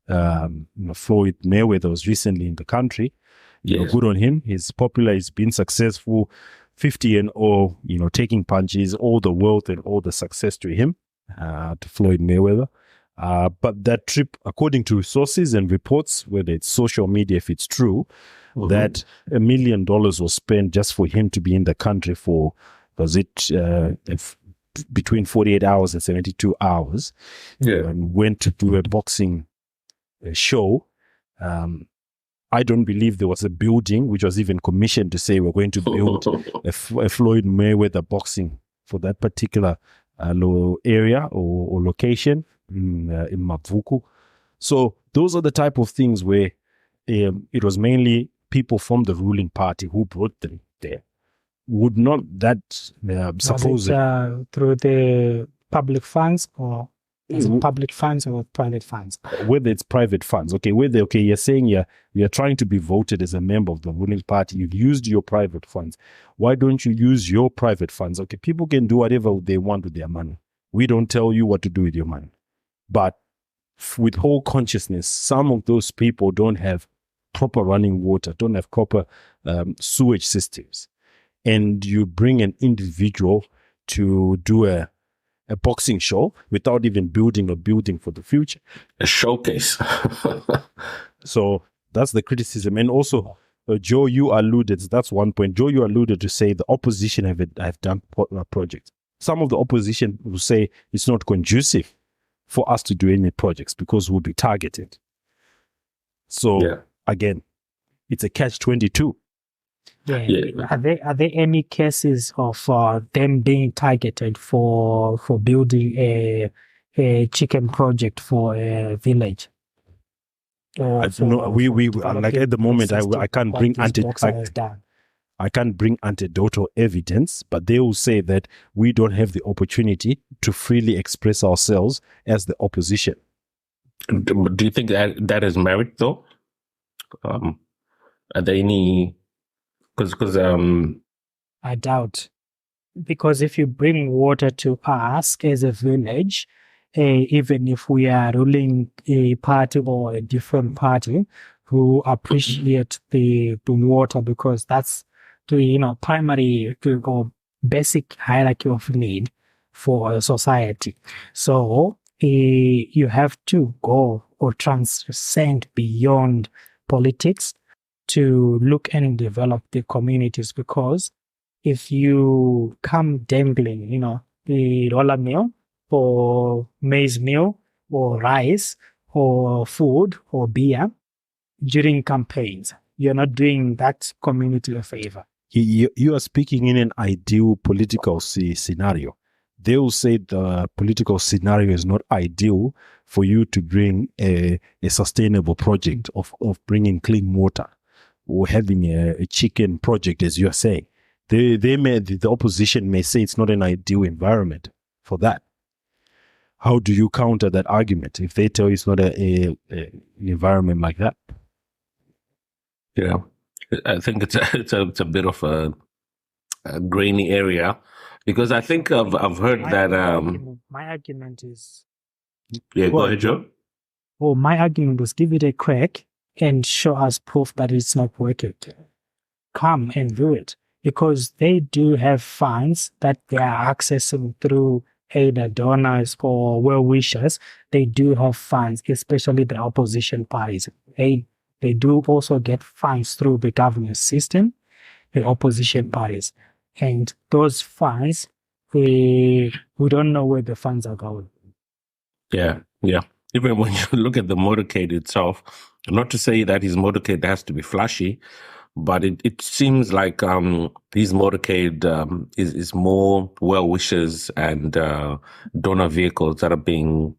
Floyd Mayweather was recently in the country. Good on him. He's popular. He's been successful. 50-0. Taking punches. All the wealth and all the success to him, to Floyd Mayweather. But that trip, according to sources and reports, whether it's social media, if it's true, that $1 million was spent just for him to be in the country for, between 48 hours and 72 hours. And went to do a boxing show. I don't believe there was a building which was even commissioned to say we're going to build a Floyd Mayweather boxing for that particular area or location in Mavuku. So those are the type of things where it was mainly people from the ruling party who brought them there. Would not that suppose through the public funds, or is it public funds or private funds? Whether it's private funds, you're saying you're trying to be voted as a member of the ruling party. You've used your private funds. Why don't you use your private funds? Okay, people can do whatever they want with their money. We don't tell you what to do with your money. But with whole consciousness, some of those people don't have proper running water, don't have proper sewage systems. And you bring an individual to do a boxing show without even building a building for the future. A showcase. So that's the criticism. And also, Joe, you alluded, that's one point. Joe, you alluded to say the opposition have done projects. Some of the opposition will say it's not conducive for us to do any projects because we'll be targeted. So again, it's a catch-22. Are there any cases of them being targeted for building a chicken project for a village? We like at the moment I can't bring I can't bring anecdotal evidence, but they will say that we don't have the opportunity to freely express ourselves as the opposition. Do you think that is merit, though? Are there any... Because I doubt. Because if you bring water to us as a village, even if we are ruling a party or a different party who appreciate the water, because that's the primary or basic hierarchy of need for a society. So you have to go or transcend beyond politics to look and develop the communities, because if you come dangling, the roller meal or maize meal or rice or food or beer during campaigns, you're not doing that community a favor. You are speaking in an ideal political scenario. They will say the political scenario is not ideal for you to bring a sustainable project of bringing clean water or having a chicken project, as you're saying. The opposition may say it's not an ideal environment for that. How do you counter that argument if they tell you it's not an environment like that? Yeah, I think it's a bit of a grainy area, because I think I've heard that. My argument is. Yeah, go ahead, Joe. Oh, my argument was give it a crack and show us proof that it's not working. Come and do it, because they do have funds that they are accessing through either donors or well-wishers. They do have funds, especially the opposition parties. They do also get funds through the government system, the opposition parties. And those funds, we don't know where the funds are going. Yeah. Even when you look at the motorcade itself, not to say that his motorcade has to be flashy, but it seems like his motorcade is more well-wishers and donor vehicles that are being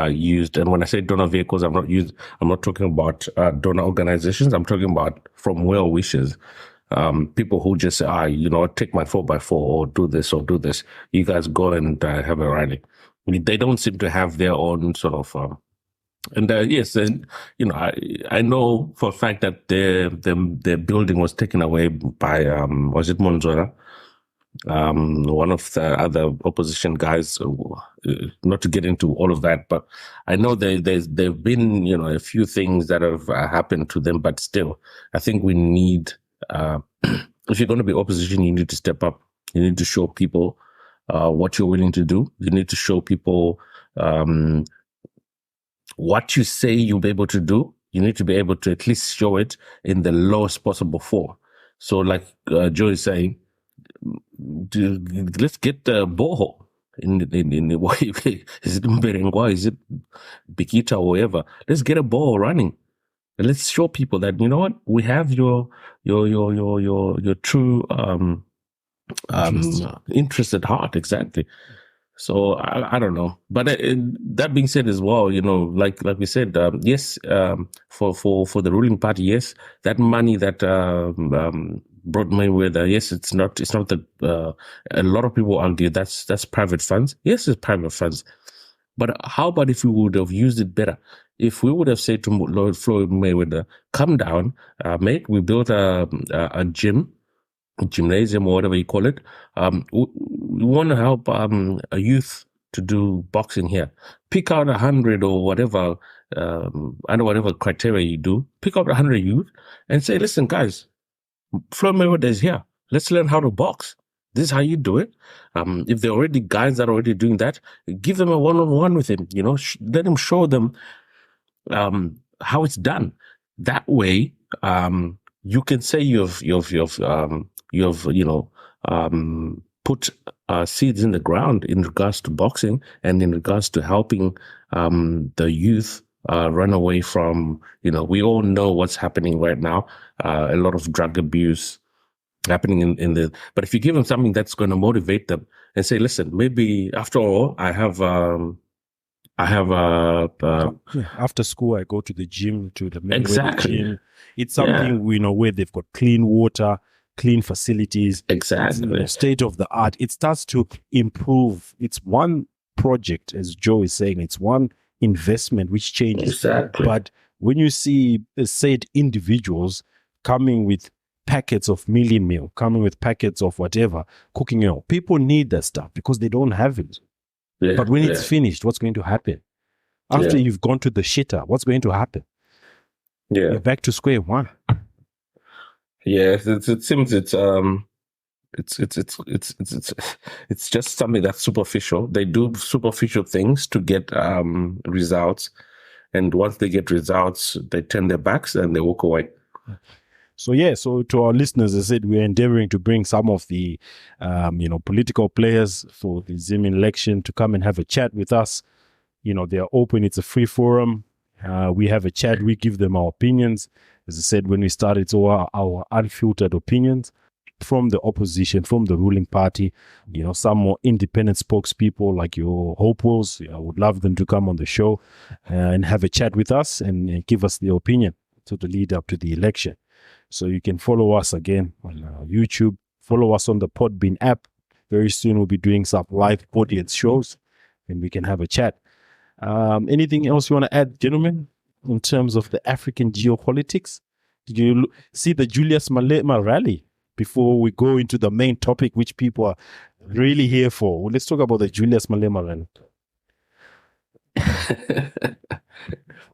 used. And when I say donor vehicles, I'm not talking about donor organizations. I'm talking about from well-wishers. People who just say, take my 4x4 or do this or do this. You guys go and have a rally. They don't seem to have their own sort of... yes, and I know for a fact that their building was taken away by was it Monzora, one of the other opposition guys. Not to get into all of that, but I know there've been a few things that have happened to them. But still, I think we need if you're going to be opposition, you need to step up. You need to show people what you're willing to do. You need to show people what you say you'll be able to do. You need to be able to at least show it in the lowest possible form. So like Joe is saying, let's get the borehole in the way. Is it Mberengwa? Is it Bikita or whatever? Let's get a borehole running. And let's show people that, what, we have your true interest at heart. Exactly. So I don't know, but that being said as well, like we said, yes, for the ruling party, yes, that money that brought Mayweather, yes, it's not that a lot of people argue that's private funds. Yes, it's private funds, but how about if we would have used it better? If we would have said to Lord Floyd Mayweather, come down, mate, we built a gymnasium or whatever you call it. We want to help a youth to do boxing here. Pick out 100 or whatever, under whatever criteria you do. Pick out 100 youth and say, listen, guys, Floyd Mayweather is here. Let's learn how to box. This is how you do it. If there are already guys that are already doing that, give them a one-on-one with him. Let him show them how it's done. That way, you can say you've put seeds in the ground in regards to boxing and in regards to helping the youth run away from, we all know what's happening right now. A lot of drug abuse happening but if you give them something that's going to motivate them and say, listen, maybe after all, I have after school, I go to the gym, to the exactly. gym. It's something, where they've got clean water, clean facilities, Exactly. state of the art. It starts to improve. It's one project, as Joe is saying, it's one investment which changes. Exactly. But when you see said individuals coming with packets of mealie meal, coming with packets of whatever, cooking oil, people need that stuff because they don't have it. Yeah, but when it's finished, what's going to happen? After you've gone to the shitter, what's going to happen? Yeah. You're back to square one. Yeah, it seems it's just something that's superficial. They do superficial things to get results, and once they get results, they turn their backs and they walk away. So to our listeners, I said we're endeavoring to bring some of the political players for the Zim election to come and have a chat with us. They're open. It's a free forum. We have a chat. We give them our opinions. As I said, when we started, it's all our unfiltered opinions from the opposition, from the ruling party, some more independent spokespeople like your Hopefuls. I would love them to come on the show and have a chat with us and give us their opinion to the lead up to the election. So you can follow us again on YouTube, follow us on the Podbean app. Very soon we'll be doing some live audience shows and we can have a chat. Anything else you want to add, gentlemen, in terms of the African geopolitics? Did you see the Julius Malema rally before we go into the main topic, which people are really here for? Well, let's talk about the Julius Malema rally.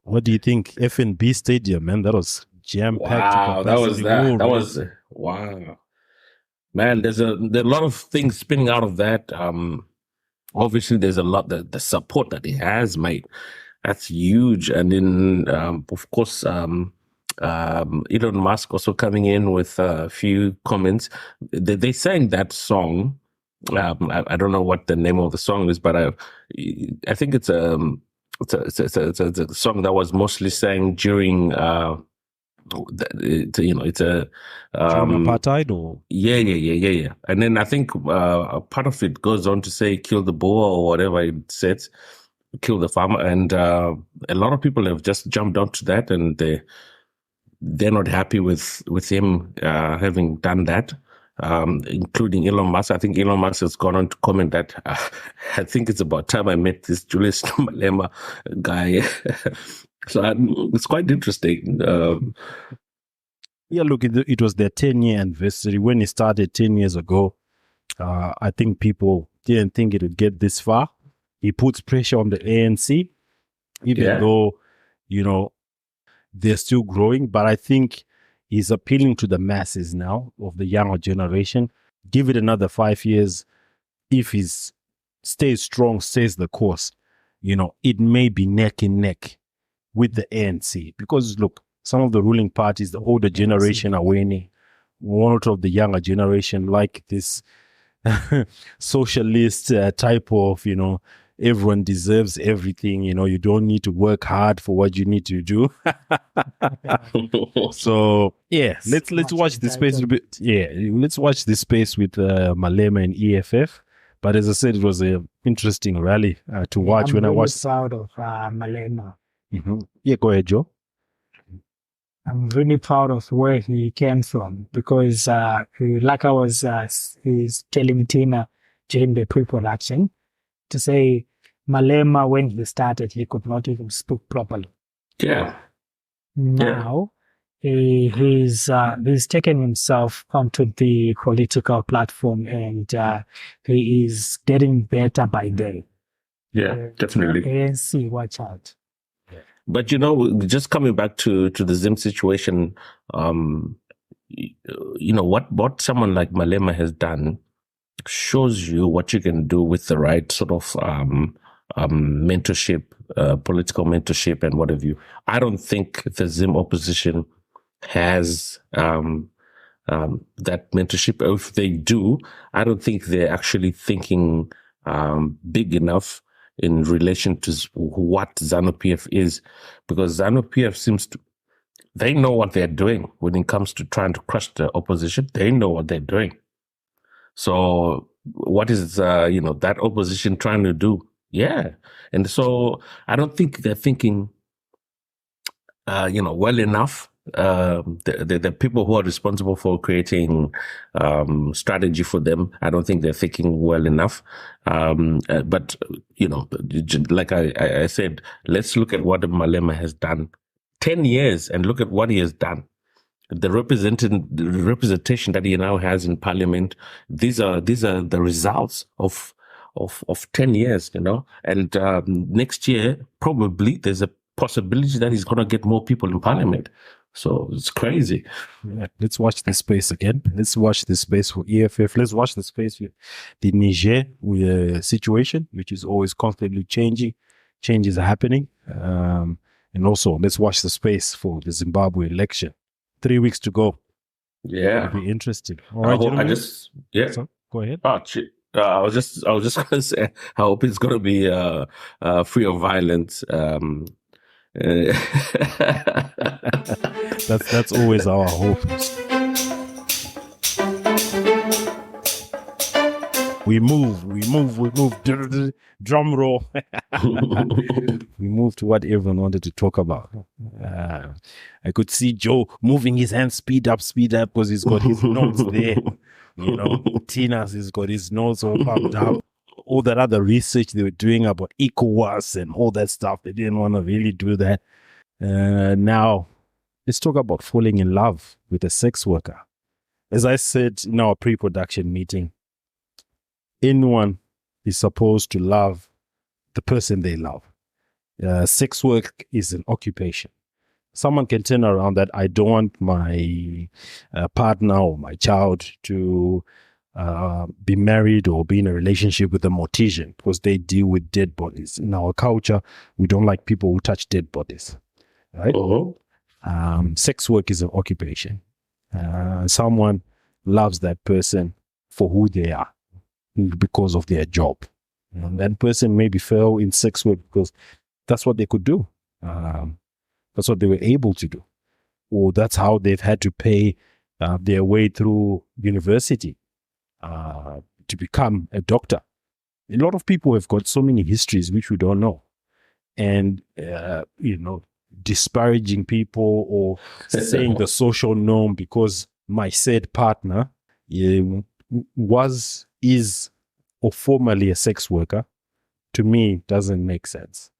What do you think? FNB Stadium, man, that was jam-packed. Wow, that was wow. Man, there are a lot of things spinning out of that. Obviously, there's a lot the support that he has made. That's huge. And then, of course, Elon Musk also coming in with a few comments. They sang that song. I don't know what the name of the song is, but I think it's a song that was mostly sang during it's a apartheid or yeah. And then I think a part of it goes on to say kill the boer or whatever it says, kill the farmer, and a lot of people have just jumped onto that, and they're not happy with him having done that, including Elon Musk. I think Elon Musk has gone on to comment that I think it's about time I met this Julius Malema guy. So it's quite interesting. Yeah, look, it was their 10-year anniversary. When it started 10 years ago, I think people didn't think it would get this far. He puts pressure on the ANC, even though, they're still growing. But I think he's appealing to the masses now of the younger generation. Give it another 5 years. If he stays strong, stays the course, it may be neck and neck with the ANC. Because, look, some of the ruling parties, the older generation are winning. One of the younger generation like this socialist type of, everyone deserves everything. You don't need to work hard for what you need to do. So yeah, let's watch this space a bit. Yeah, let's watch this space with Malema and EFF. But as I said, it was an interesting rally to watch. I'm really proud of Malema. Mm-hmm. Yeah, go ahead, Joe. I'm really proud of where he came from because, like I was he's telling Tina during the pre-production, to say Malema, when he started, he could not even speak properly. Yeah. Now, he's taken himself onto the political platform and he is getting better by day. Yeah, definitely. ANC, watch out. But just coming back to the Zim situation, what someone like Malema has done shows you what you can do with the right sort of mentorship, political mentorship, and what have you. I don't think the Zim opposition has that mentorship. If they do, I don't think they're actually thinking big enough in relation to what ZANU-PF is, because ZANU-PF they know what they're doing when it comes to trying to crush the opposition. They know what they're doing. So what is, that opposition trying to do? Yeah. And so I don't think they're thinking, well enough the people who are responsible for creating strategy for them, I don't think they're thinking well enough. But like I said, let's look at what Malema has done. 10 years and look at what he has done. The representation that he now has in parliament, these are the results of 10 years, and next year, probably there's a possibility that he's going to get more people in parliament. So it's crazy. Yeah, let's watch this space again. Let's watch this space for EFF. Let's watch the space for the Niger situation, which is always constantly changing. Changes are happening. And also, let's watch the space for the Zimbabwe election. 3 weeks to go. Yeah. It'll be interesting. All right. So, go ahead. I was just going to say, I hope it's going to be free of violence. That's always our hope. We move. Drum roll. We move to what everyone wanted to talk about. I could see Joe moving his hands, speed up, because he's got his notes there. Tina's has got his notes all pumped up. All that other research they were doing about ECOWAS and all that stuff, they didn't want to really do that. Now, let's talk about falling in love with a sex worker. As I said in our pre-production meeting, anyone is supposed to love the person they love. Sex work is an occupation. Someone can turn around that I don't want my partner or my child to be married or be in a relationship with a mortician because they deal with dead bodies. In our culture, we don't like people who touch dead bodies, right? Sex work is an occupation. Someone loves that person for who they are because of their job. And that person maybe fell in sex work because that's what they could do. That's what they were able to do. Or that's how they've had to pay their way through university to become a doctor. A lot of people have got so many histories which we don't know. And, disparaging people or saying the social norm because my said partner is or formerly a sex worker, to me doesn't make sense.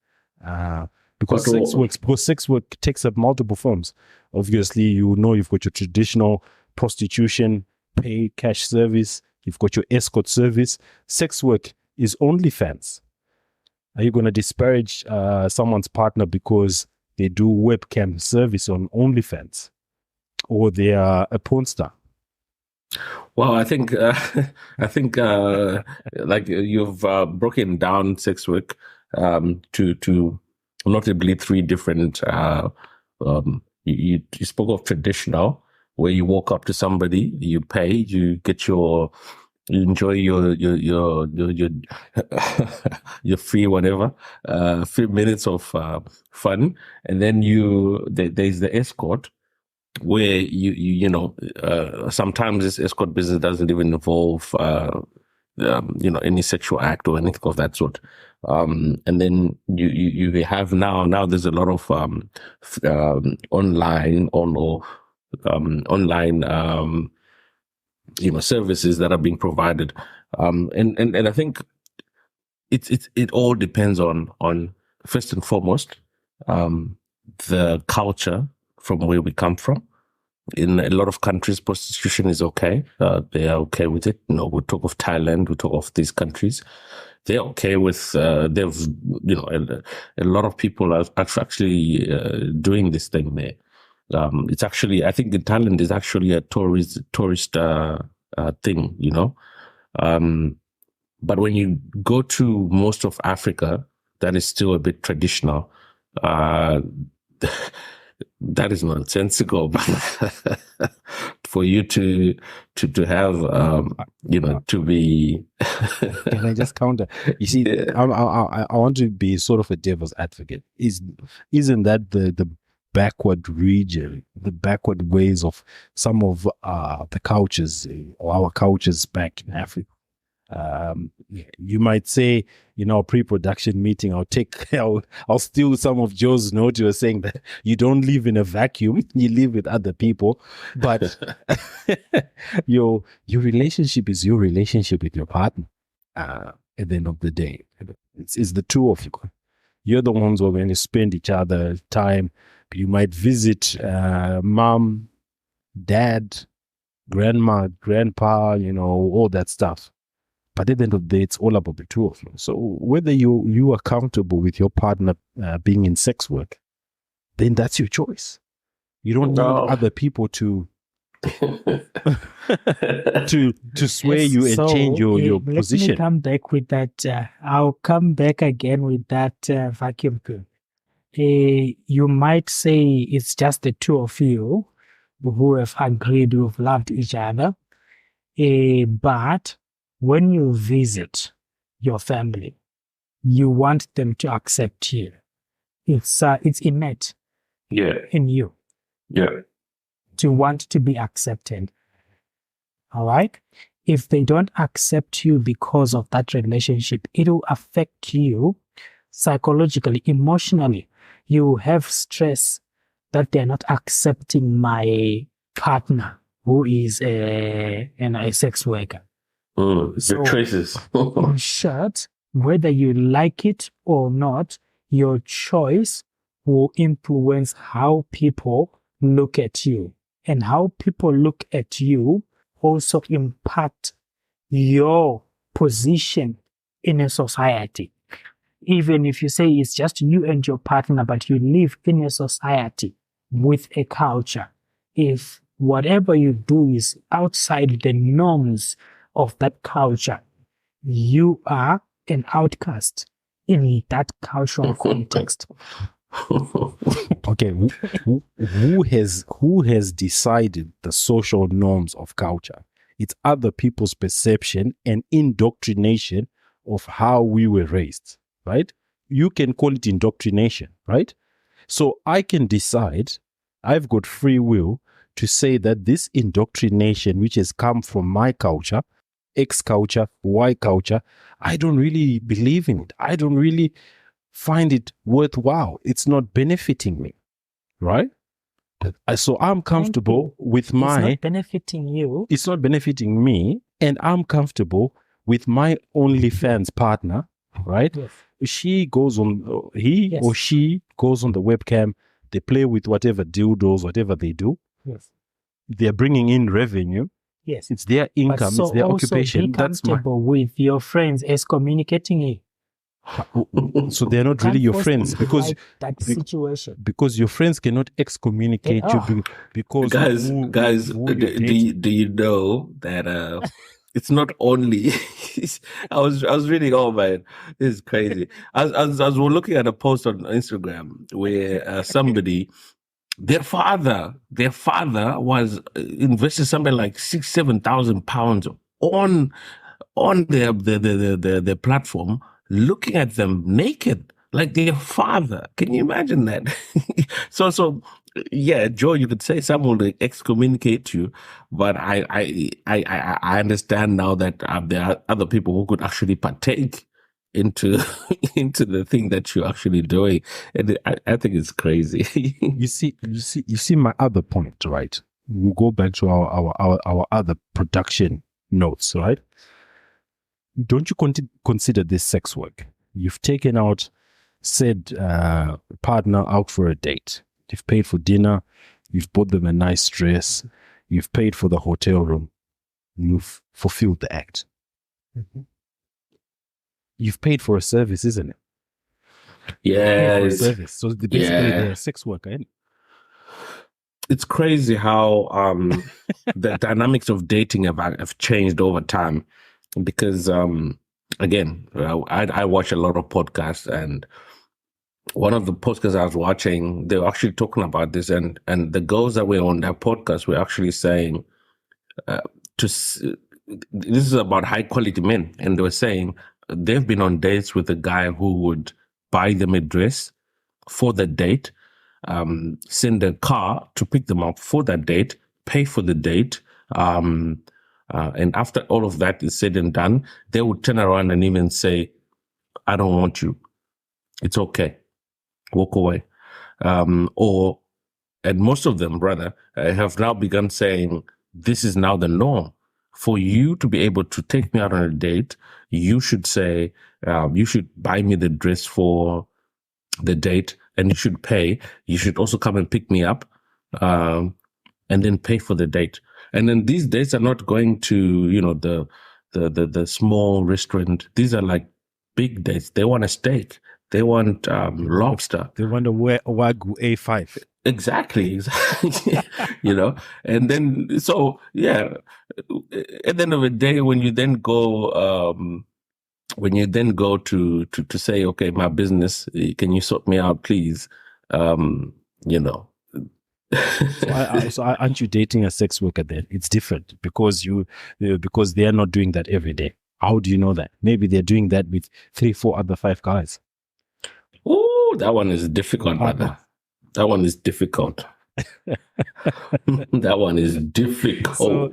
Because sex work takes up multiple forms. Obviously, you've got your traditional prostitution, pay cash service, you've got your escort service. Sex work is OnlyFans. Are you going to disparage someone's partner because they do webcam service on OnlyFans or they are a porn star? Well, I think like you've broken down sex work to notably three different. You spoke of traditional, where you walk up to somebody, you pay, you enjoy your free whatever, few minutes of fun, and then there's the escort, where sometimes this escort business doesn't even involve any sexual act or anything of that sort. And then you have now there's a lot of online services that are being provided, and I think it all depends on first and foremost the culture from where we come from. In a lot of countries, prostitution is okay. They are okay with it. We talk of Thailand, we talk of these countries. They're okay with, a lot of people are actually doing this thing there. It's actually, I think in Thailand is actually a tourist thing, but when you go to most of Africa, that is still a bit traditional. That is nonsensical, but for you to have, to be. Can I just counter? You see, yeah. I want to be sort of a devil's advocate. Isn't that the backward region, the backward ways of some of the cultures or our cultures back in Africa? You might say in our pre-production meeting, I'll steal some of Joe's note. You were saying that you don't live in a vacuum, you live with other people, but your relationship is your relationship with your partner. At the end of the day, it's the two of you. You're the ones who are going to spend each other time. You might visit mom, dad, grandma, grandpa, all that stuff. But at the end of the day, it's all about the two of you. So whether you are comfortable with your partner being in sex work, then that's your choice. You don't need other people to sway you and change your position. Let me come back with that. I'll come back again with that vacuum cleaner. You might say it's just the two of you who have agreed, who've loved each other. But when you visit your family, you want them to accept you. It's innate in you. Yeah. To want to be accepted. All right? If they don't accept you because of that relationship, it will affect you psychologically, emotionally. You have stress that they're not accepting my partner who is a sex worker. Your choices. In short, whether you like it or not, your choice will influence how people look at you. And how people look at you also impact your position in a society. Even if you say it's just you and your partner, but you live in a society with a culture, if whatever you do is outside the norms of that culture, you are an outcast in that cultural context. Okay, who has decided the social norms of culture? It's other people's perception and indoctrination of how we were raised, right? You can call it indoctrination, right? So I can decide, I've got free will to say that this indoctrination, which has come from my culture, X culture, Y culture, I don't really believe in it. I don't really find it worthwhile. It's not benefiting me, right? So I'm comfortable with my... It's not benefiting you. It's not benefiting me, and I'm comfortable with my OnlyFans partner, right? Yes. She goes on, he or she goes on the webcam, they play with whatever dildos, whatever they do. Yes. They're bringing in revenue. Yes. It's their income, it's their occupation. Be comfortable with your friends excommunicating you. So they're not really your friends because that situation. Because your friends cannot excommunicate you because guys, do you know that it's not only I was reading, oh man, this is crazy. I was looking at a post on Instagram where somebody, their father was invested something like £6,000-7,000 on their platform, looking at them naked like their father. Can you imagine that? So yeah, Joe, you could say someone will excommunicate you, but I understand now that there are other people who could actually partake into the thing that you're actually doing, and I think it's crazy. You see my other point, right? We'll go back to our other production notes, right? Don't you consider this sex work? You've taken out said partner out for a date. You've paid for dinner. You've bought them a nice dress. You've paid for the hotel room. You've fulfilled the act. Mm-hmm. You've paid for a service, isn't it? Yeah. Service. So basically they're a sex worker, isn't it? It's crazy how the dynamics of dating have changed over time. Because, again, I watch a lot of podcasts, and one of the podcasts I was watching, they were actually talking about this, and the girls that were on that podcast were actually saying, this is about high quality men, and they were saying they've been on dates with a guy who would buy them a dress for the date, send a car to pick them up for that date, pay for the date, And after all of that is said and done, they would turn around and even say, I don't want you. It's okay. Walk away. And most of them, rather, have now begun saying, this is now the norm. For you to be able to take me out on a date, you should say, you should buy me the dress for the date and you should pay. You should also come and pick me up and then pay for the date. And then these dates are not going to, the small restaurant. These are like big dates. They want a steak. They want lobster. They want a Wagyu A5. Exactly. And then, so, yeah. At the end of the day, when you then go to say, okay, my business, can you sort me out, please? So aren't you dating a sex worker then? It's different because they are not doing that every day. How do you know that? Maybe they're doing that with 3, 4 other 5 guys. Oh, that one is difficult, brother. That one is difficult. That one is difficult. So,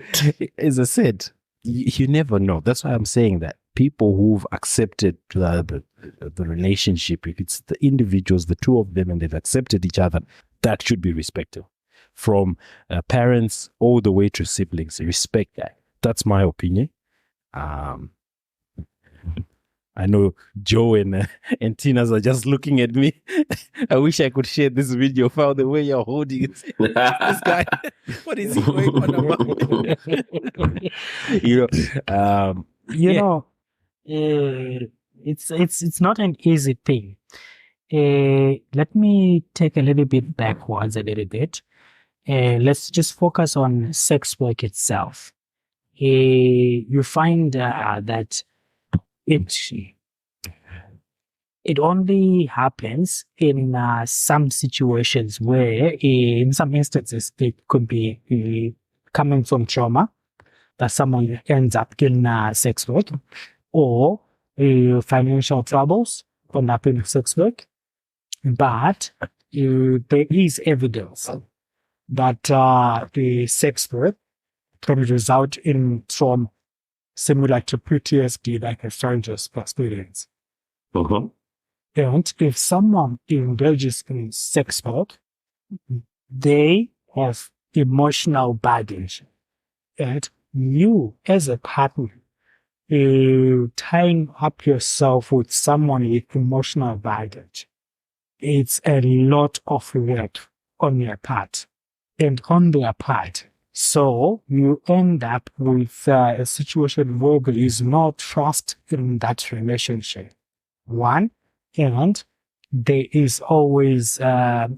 as I said, you never know. That's why I'm saying that people who've accepted the relationship, if it's the individuals, the two of them, and they've accepted each other, that should be respected. From parents all the way to siblings, respect that. That's my opinion. I know Joe and Tina's are just looking at me. I wish I could share this video file the way you're holding it. This guy, what is he going on about? It's not an easy thing. Let me take a little bit backwards a little bit. Let's just focus on sex work itself. You find that it only happens in some situations where, in some instances, it could be coming from trauma that someone ends up in sex work, or financial troubles from happening sex work. But there is evidence that the sex work can result in trauma similar to PTSD, like a stranger's experience. Uh-huh. And if someone engages in sex work, they have emotional baggage. And you, as a partner, tying up yourself with someone with emotional baggage, it's a lot of work on your part and on their part. So you end up with a situation where there is no trust in that relationship. One, and there is always a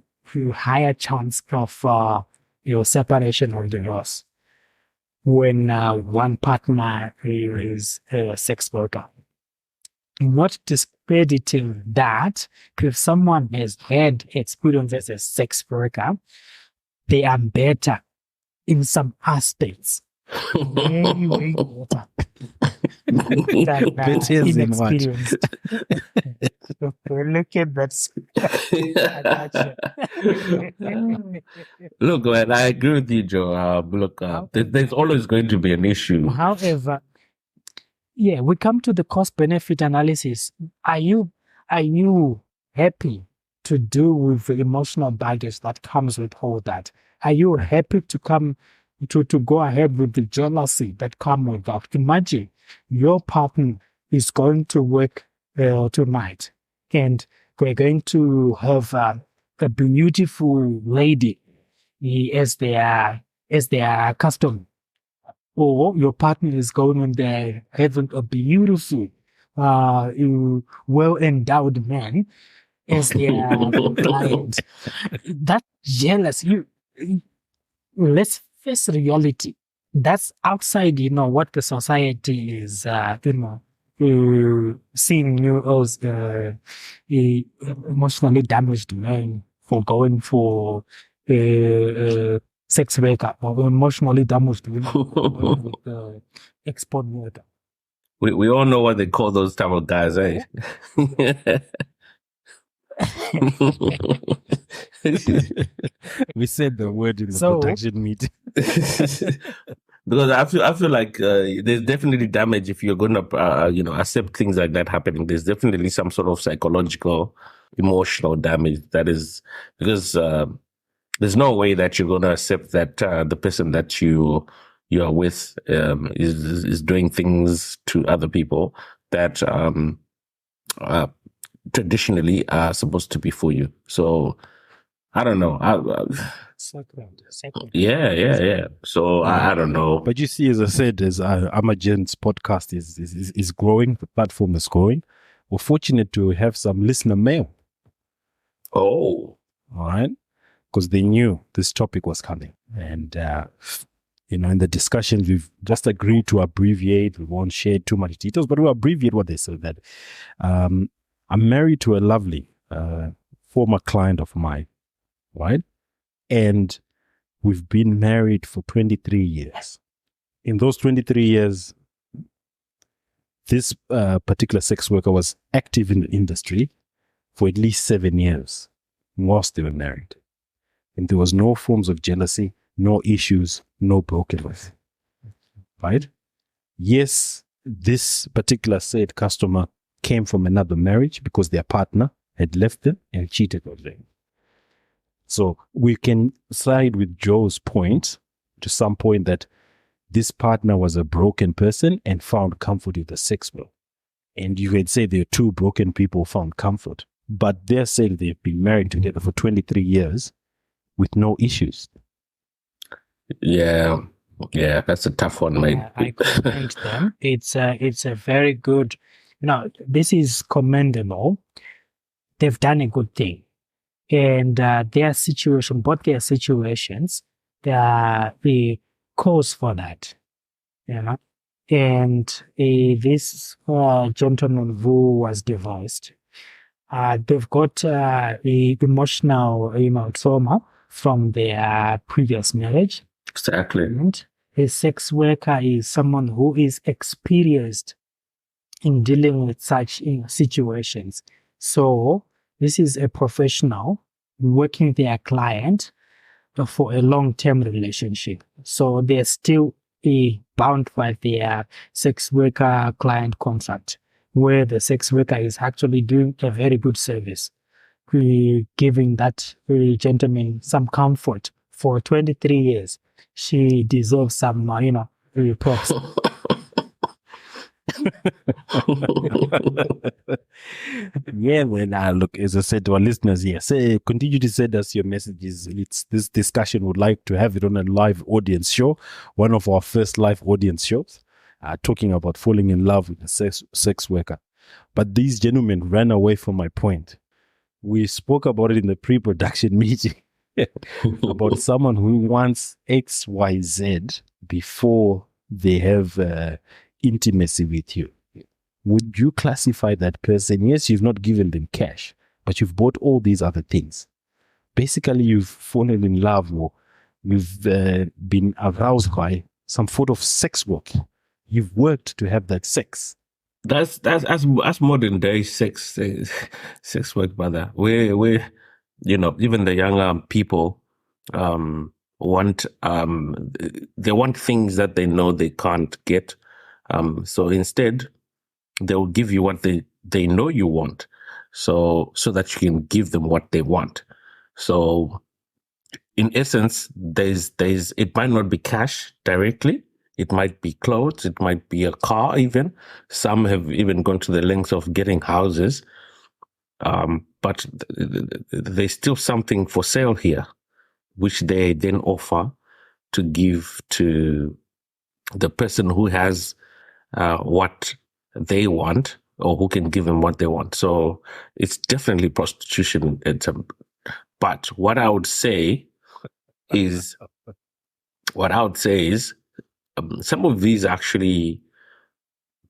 higher chance of separation or divorce when one partner is a sex worker. Not discrediting that, if someone has had experience as a sex worker, they are better in some aspects. Way, way better. Than inexperienced. Look at that. Look, man, I agree with you, Joe. There's always going to be an issue. However, yeah, we come to the cost-benefit analysis. Are you happy to deal with the emotional baggage that comes with all that? Are you happy to go ahead with the jealousy that comes with that? Imagine your partner is going to work tonight, and we're going to have a beautiful lady as their customer. Or your partner is going in there having a beautiful, well-endowed man as their client. That jealous. Let's face reality. That's outside, what the society is, seeing you as emotionally damaged man for going for sex worker, or emotionally damaged women with export worker. We all know what they call those type of guys, eh? We said the word in the production meeting. Because I feel like there's definitely damage if you're going to accept things like that happening. There's definitely some sort of psychological, emotional damage that is because there's no way that you're going to accept that the person that you are with is doing things to other people that traditionally are supposed to be for you. So I don't know. Second. Yeah. So I don't know. But you see, as I said, as Amagen's podcast is growing, the platform is growing. We're fortunate to have some listener mail. Oh, all right, because they knew this topic was coming, and in the discussions we've just agreed to abbreviate. We won't share too much details, but we'll abbreviate what they said. That I'm married to a lovely former client of mine, right? And we've been married for 23 years. In those 23 years, this particular sex worker was active in the industry for at least 7 years whilst they were married. And there was no forms of jealousy, no issues, no brokenness. Right? Yes, this particular said customer came from another marriage because their partner had left them and cheated on them. So we can side with Joe's point to some point that this partner was a broken person and found comfort in the sex world. And you could say there are two broken people found comfort, but they're saying they've been married together for 23 years with no issues. Yeah, that's a tough one, mate. I commend them. It's a very good, this is commendable. They've done a good thing. And both their situations, the cause for that, And this gentleman who was divorced, they've got emotional, trauma from their previous marriage. Exactly. And a sex worker is someone who is experienced in dealing with such situations. So this is a professional working with their client for a long-term relationship. So they're still bound by their sex worker client contract, where the sex worker is actually doing a very good service, giving that gentleman some comfort for 23 years. She deserves some, props. Yeah, look, as I said to our listeners here, continue to send us your messages. This discussion would like to have it on a live audience show, one of our first live audience shows, talking about falling in love with a sex worker. But these gentlemen ran away from my point. We spoke about it in the pre-production meeting about someone who wants XYZ before they have intimacy with you. Would you classify that person? Yes, you've not given them cash, but you've bought all these other things. Basically, you've fallen in love, or you've been aroused by some sort of sex work. You've worked to have that sex. That's modern day sex work, brother. We even the younger people want they want things that they know they can't get. So instead, they'll give you what they know you want, so that you can give them what they want. So in essence, there's it might not be cash directly. It might be clothes. It might be a car even. Some have even gone to the lengths of getting houses. But there's still something for sale here, which they then offer to give to the person who has what they want, or who can give them what they want. So it's definitely prostitution. But what I would say is some of these are actually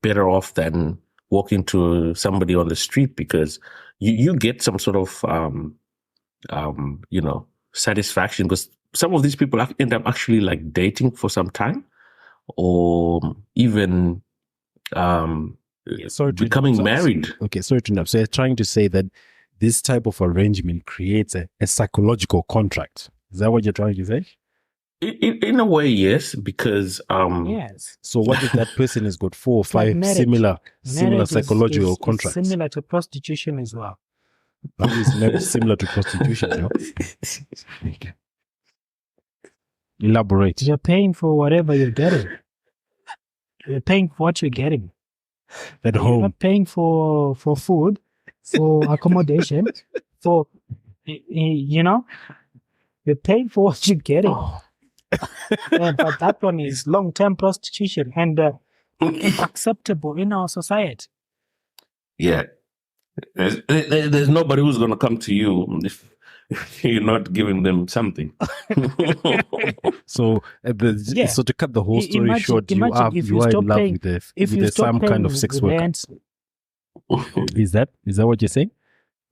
better off than walking to somebody on the street, because you get some sort of satisfaction, because some of these people end up actually like dating for some time, or even becoming married. Okay, sorry to interrupt. So you're trying to say that this type of arrangement creates a psychological contract. Is that what you're trying to say? In a way, yes, because Yes. So what if that person has got 4 or It's like 5 marriage. similar Marriage psychological is contracts? similar to prostitution as well. How is marriage similar to prostitution? You know? Elaborate. You're paying for whatever you're getting. You're paying for what you're getting. At You're home. not paying for food, for accommodation, for you know, you're paying for what you're getting. Yeah, but that one is long-term prostitution and acceptable in our society. yeah, there's nobody who's going to come to you if you're not giving them something. So, so to cut the whole story short, you are in love with some kind of sex worker. Is that what you're saying?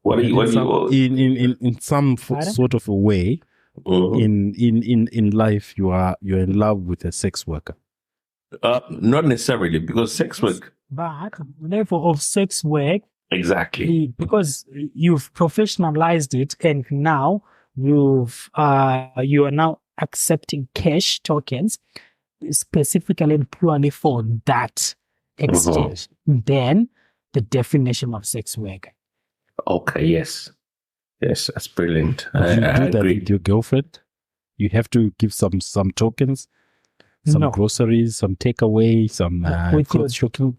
In some sort of a way, in life, you're in love with a sex worker. Not necessarily, because sex work. But level of sex work. Exactly. Because you've professionalized it, and now you are now accepting cash tokens specifically and purely for that exchange. Then the definition of sex work. Okay. Yes, that's brilliant. You do that with your girlfriend. You have to give some tokens, some groceries, some takeaway, some clothes shopping.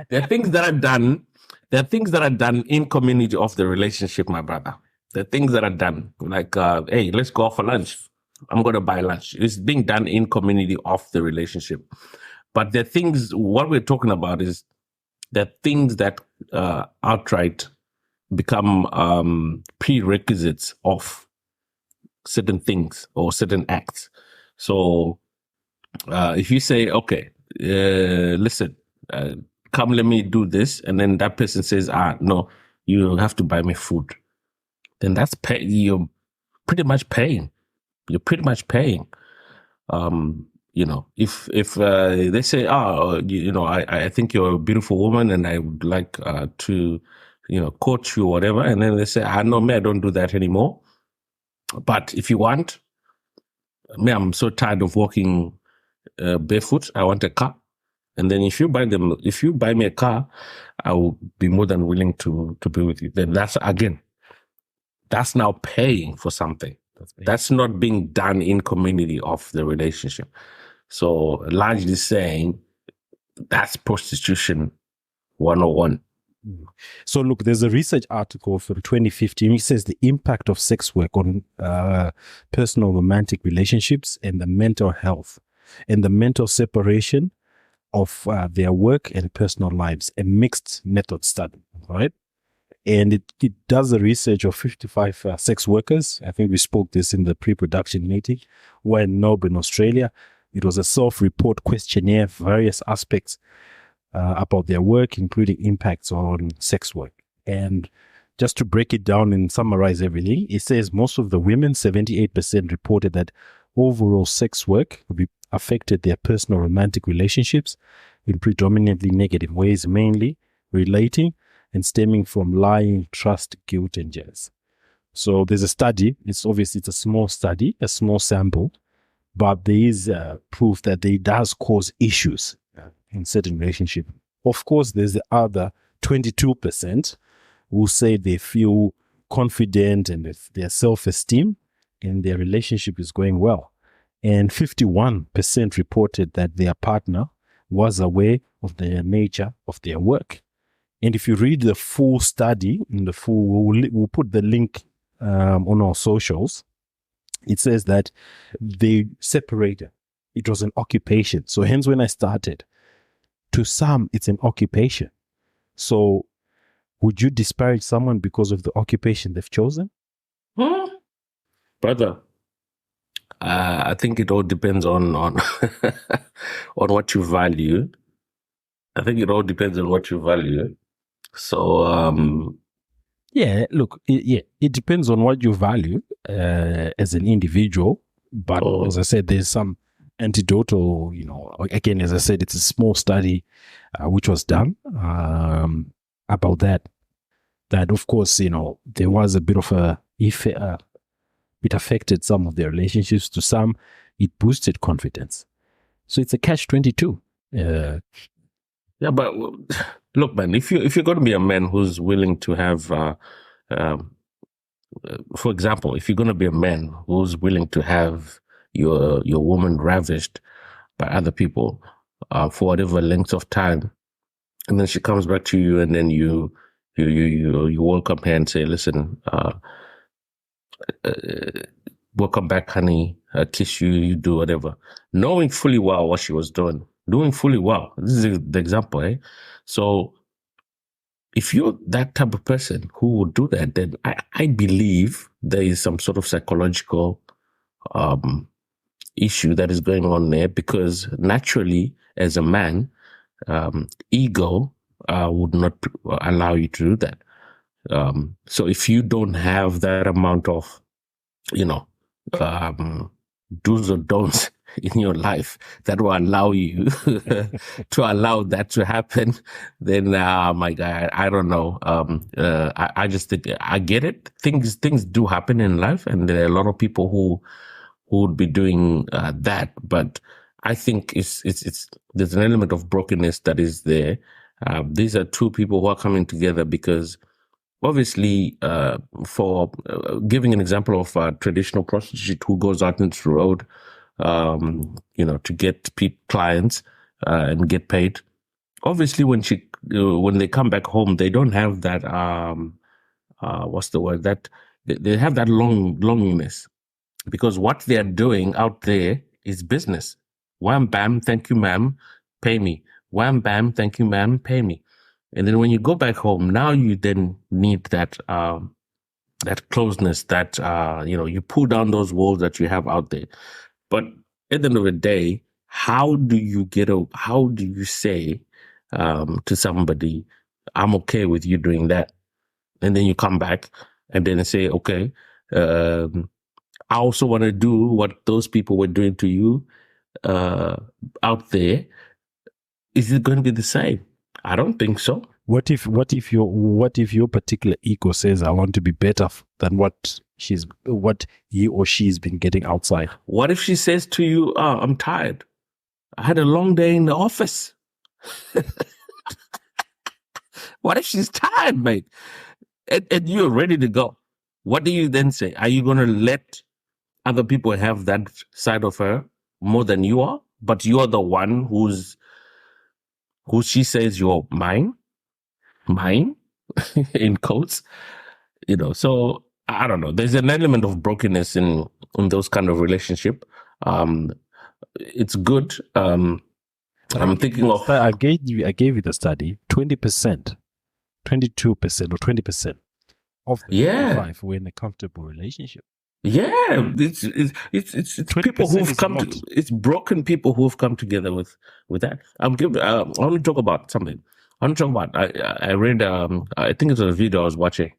There are things that are done. There are things that are done in community of the relationship, my brother. There are things that are done, like, hey, let's go out for lunch. I'm going to buy lunch. It's being done in community of the relationship. But the things, what we're talking about is the things that outright become prerequisites of certain things or certain acts. So if you say, okay, listen, come, let me do this. And then that person says, no, you have to buy me food. Then that's you're pretty much paying. You're pretty much paying. If they say, I think you're a beautiful woman and I would like to, coach you or whatever. And then they say, no, me, I don't do that anymore. But if you want, me, I'm so tired of walking barefoot. I want a car. And then if you buy me a car, I will be more than willing to be with you. Then that's now paying for something. That's not being done in community of the relationship. So largely saying that's prostitution 101. So look, there's a research article from 2015. It says the impact of sex work on personal romantic relationships and the mental health and the mental separation of their work and personal lives, a mixed method study, right? And it does a research of 55 sex workers. I think we spoke this in the pre-production meeting. We're in Melbourne, Australia. It was a self-report questionnaire, various aspects about their work, including impacts on sex work. And just to break it down and summarize everything, it says most of the women, 78%, reported that overall sex work affected their personal romantic relationships in predominantly negative ways, mainly relating and stemming from lying, trust, guilt, and jealousy. So there's a study. It's a small study, a small sample, but there is proof that it does cause issues in certain relationships. Of course, there's the other 22% who say they feel confident and their self-esteem and their relationship is going well. And 51% reported that their partner was aware of the nature of their work. And if you read the full study, we'll put the link on our socials. It says that they separated. It was an occupation. So hence when I started, to some, it's an occupation. So would you disparage someone because of the occupation they've chosen? Brother, I think it all depends on on what you value. I think it all depends on what you value. So, it depends on what you value as an individual. But as I said, there's some anecdotal, again, as I said, it's a small study which was done about that. That, of course, there was a bit of a it affected some of their relationships. To some, it boosted confidence. So it's a catch-22. Yeah, but look, man, if you're going to be a man who's willing to have, for example, if you're going to be a man who's willing to have your woman ravished by other people for whatever length of time, and then she comes back to you, and then you welcome her and say, "Listen, welcome back, honey. I kiss you. You do whatever," knowing fully well what she was doing fully well. This is the example, eh? So, if you're that type of person who would do that, then I believe there is some sort of psychological issue that is going on there, because naturally, as a man, ego would not allow you to do that. So if you don't have that amount of, do's or don'ts in your life that will allow you to allow that to happen, then my guy, I don't know. I just think I get it. Things do happen in life, and there are a lot of people who would be doing that. But I think it's there's an element of brokenness that is there. These are two people who are coming together because, obviously, for giving an example of a traditional prostitute who goes out into the road, to get clients and get paid. Obviously, when they come back home, they don't have that. What's the word? That they have that loneliness, because what they are doing out there is business. Wham bam, thank you, ma'am, pay me. Wham bam, thank you, ma'am, pay me. And then when you go back home, now you then need that closeness, that you pull down those walls that you have out there. But at the end of the day, how do you say to somebody, "I'm okay with you doing that," and then you come back and then say, "Okay, I also want to do what those people were doing to you out there." Is it going to be the same? I don't think so. What if your particular ego says, "I want to be better than what he or she's been getting outside"? What if she says to you, "I'm tired. I had a long day in the office." What if she's tired, mate? And you're ready to go? What do you then say? Are you going to let other people have that side of her more than you are? But you're the one who she says you're mine, in quotes, so I don't know. There's an element of brokenness in those kind of relationship. It's good. I'm thinking of. I gave you the study. 20%, 22%, or 20% of the 25 were in a comfortable relationship. Yeah, it's people who've come to, it's broken people who've come together with that. I want to talk about something. I read, I think it was a video I was watching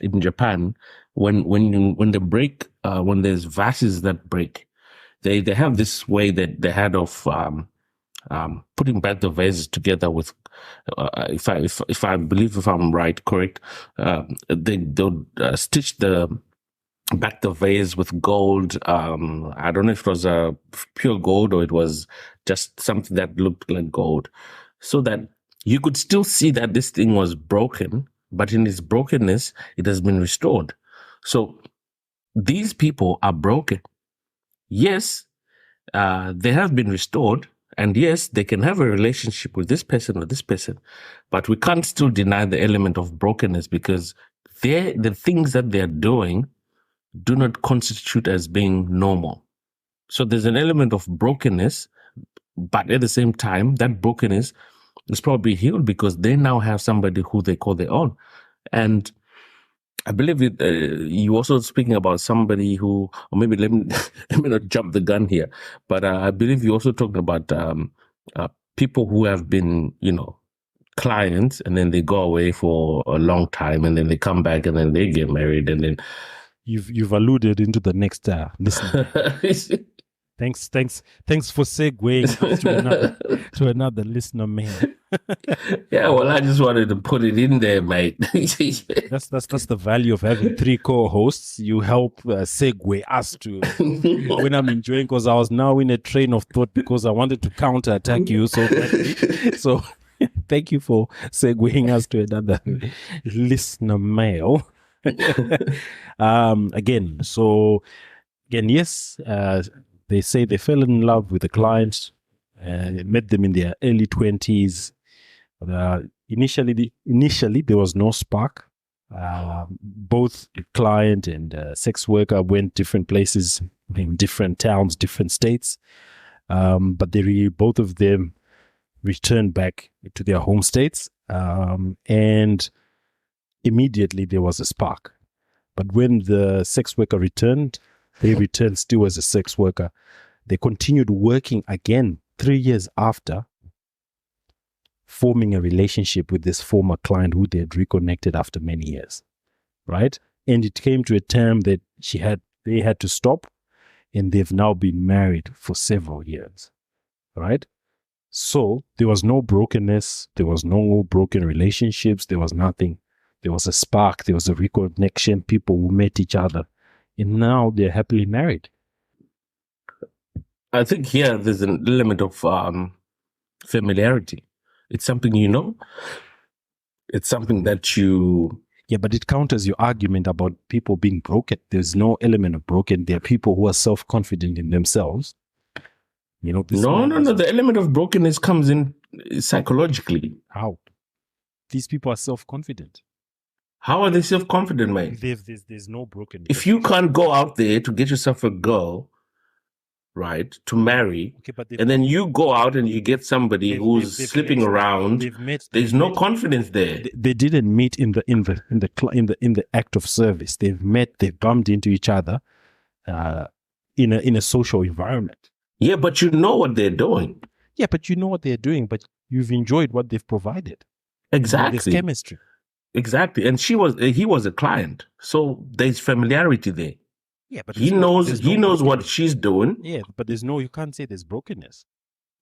in Japan, when they break, when there's vases that break, they have this way that they had of putting back the vases together with, if I believe, if I'm correct, they'll stitch back the vase with gold. I don't know if it was pure gold or it was just something that looked like gold, so that you could still see that this thing was broken, but in its brokenness, it has been restored. So these people are broken. Yes, they have been restored, and yes, they can have a relationship with this person or this person, but we can't still deny the element of brokenness, because the things that they're doing do not constitute as being normal. So there's an element of brokenness, but at the same time, that brokenness is probably healed because they now have somebody who they call their own. And I believe you also speaking about somebody who, or maybe let me not jump the gun here, but I believe you also talking about people who have been, clients, and then they go away for a long time, and then they come back, and then they get married, and then you've alluded into the next listener. Thanks for segueing to another listener mail. Yeah, well, I just wanted to put it in there, mate. That's the value of having 3 co-hosts. You help segue us to when I'm enjoying, because I was now in a train of thought because I wanted to counterattack you so badly. So thank you for segueing us to another listener mail. Again, yes, they say they fell in love with the client, met them in their early 20s. Initially, there was no spark. Both the client and sex worker went different places, in different towns, different states. But both of them returned back to their home states, and immediately there was a spark. But when the sex worker returned, they returned still as a sex worker. They continued working again 3 years after, forming a relationship with this former client who they had reconnected after many years, right? And it came to a term that they had to stop, and they've now been married for several years, right? So there was no brokenness, there was no broken relationships, there was nothing. There was a spark, there was a reconnection, people who met each other, and now they're happily married. I think here there's an element of familiarity. It's something you know. It's something that you... Yeah, but it counters your argument about people being broken. There's no element of broken. There are people who are self-confident in themselves. No. The element of brokenness comes in psychologically. How? These people are self-confident. How are they self-confident, man? There's no brokenness. If you can't go out there to get yourself a girl, right, to marry, and then you go out and you get somebody who's slipping around, there's no confidence there. They didn't meet in the act of service. They've met, they've bumped into each other in a social environment. Yeah, but you know what they're doing. Yeah, but you know what they're doing, but you've enjoyed what they've provided. Exactly. There's chemistry. Exactly. And he was a client. So there's familiarity there. Yeah, but he knows what she's doing. Yeah, but you can't say there's brokenness.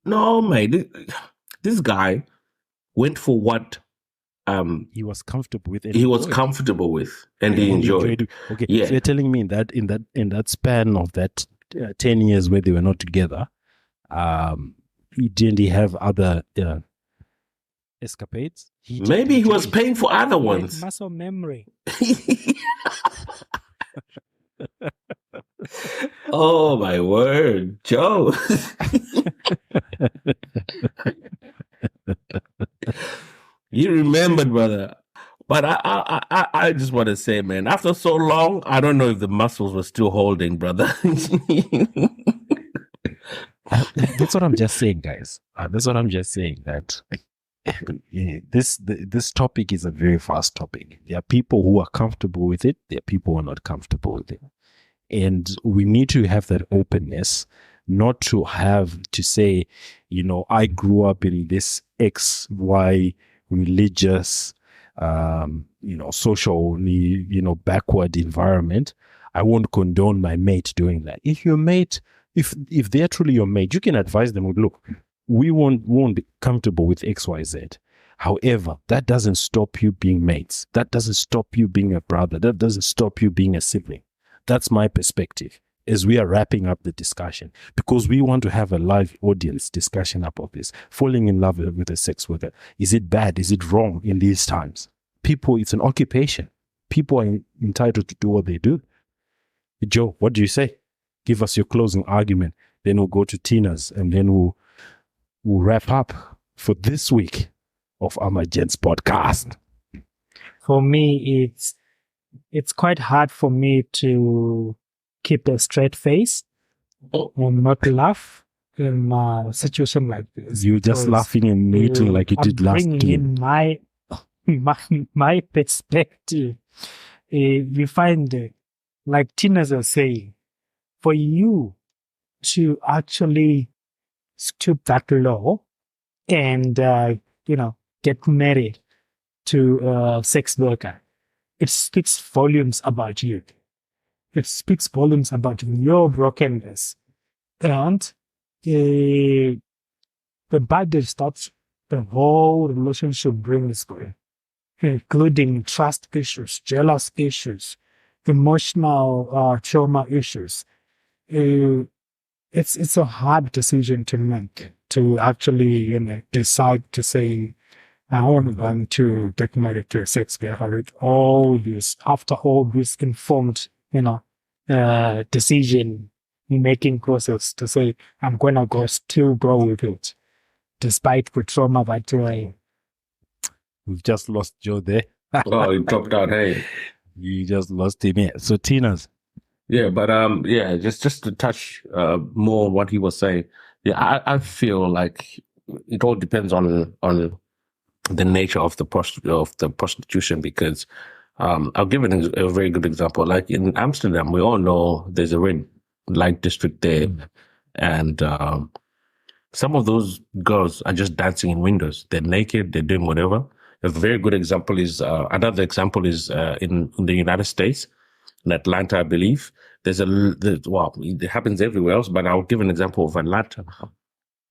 No, mate. This guy went for what he was comfortable with. And he enjoyed. Okay, yeah. So you're telling me that in that span of that 10 years where they were not together, didn't he have other escapades? Maybe he was paying for other ones. Muscle memory. Oh my word, Joe. You remembered, brother. But I just want to say, man, after so long, I don't know if the muscles were still holding, brother. That's what I'm just saying, guys. That's what I'm just saying, that this topic is a very vast topic. There are people who are comfortable with it. There are people who are not comfortable with it. And we need to have that openness, not to have to say, I grew up in this XY religious, socially, backward environment. I won't condone my mate doing that. If your mate, if they're truly your mate, you can advise them, look, we won't be comfortable with XYZ. However, that doesn't stop you being mates. That doesn't stop you being a brother. That doesn't stop you being a sibling. That's my perspective as we are wrapping up the discussion, because we want to have a live audience discussion about this. Falling in love with a sex worker. Is it bad? Is it wrong in these times? People, it's an occupation. People are entitled to do what they do. Joe, what do you say? Give us your closing argument. Then we'll go to Tina's, and then we'll wrap up for this week of Ama Gents podcast. For me, it's quite hard for me to keep a straight face and not laugh in a situation like this. You just laughing and mating like you did last game. My perspective. We find, like Tina's was saying, for you to actually stoop that low and get married to a sex worker, it speaks volumes about you. It speaks volumes about your brokenness And the bad that starts, the whole relationship brings, including trust issues, jealous issues, emotional trauma issues. It's a hard decision to make, to actually decide to say, I want to get married to a sex worker. After all this informed, decision making process to say, I'm gonna still go with it, despite the trauma that We've just lost Joe there. Oh, he dropped out. Hey, You just lost him. Yeah. So Tina's. yeah, but just to touch more on what he was saying. Yeah, I feel like it all depends on the nature of the prostitution, because I'll give a very good example. Like in Amsterdam, we all know there's a red light district there, and some of those girls are just dancing in windows. They're naked. They're doing whatever. A very good example is another example is in the United States, in Atlanta, I believe. It happens everywhere else, but I'll give an example of Atlanta.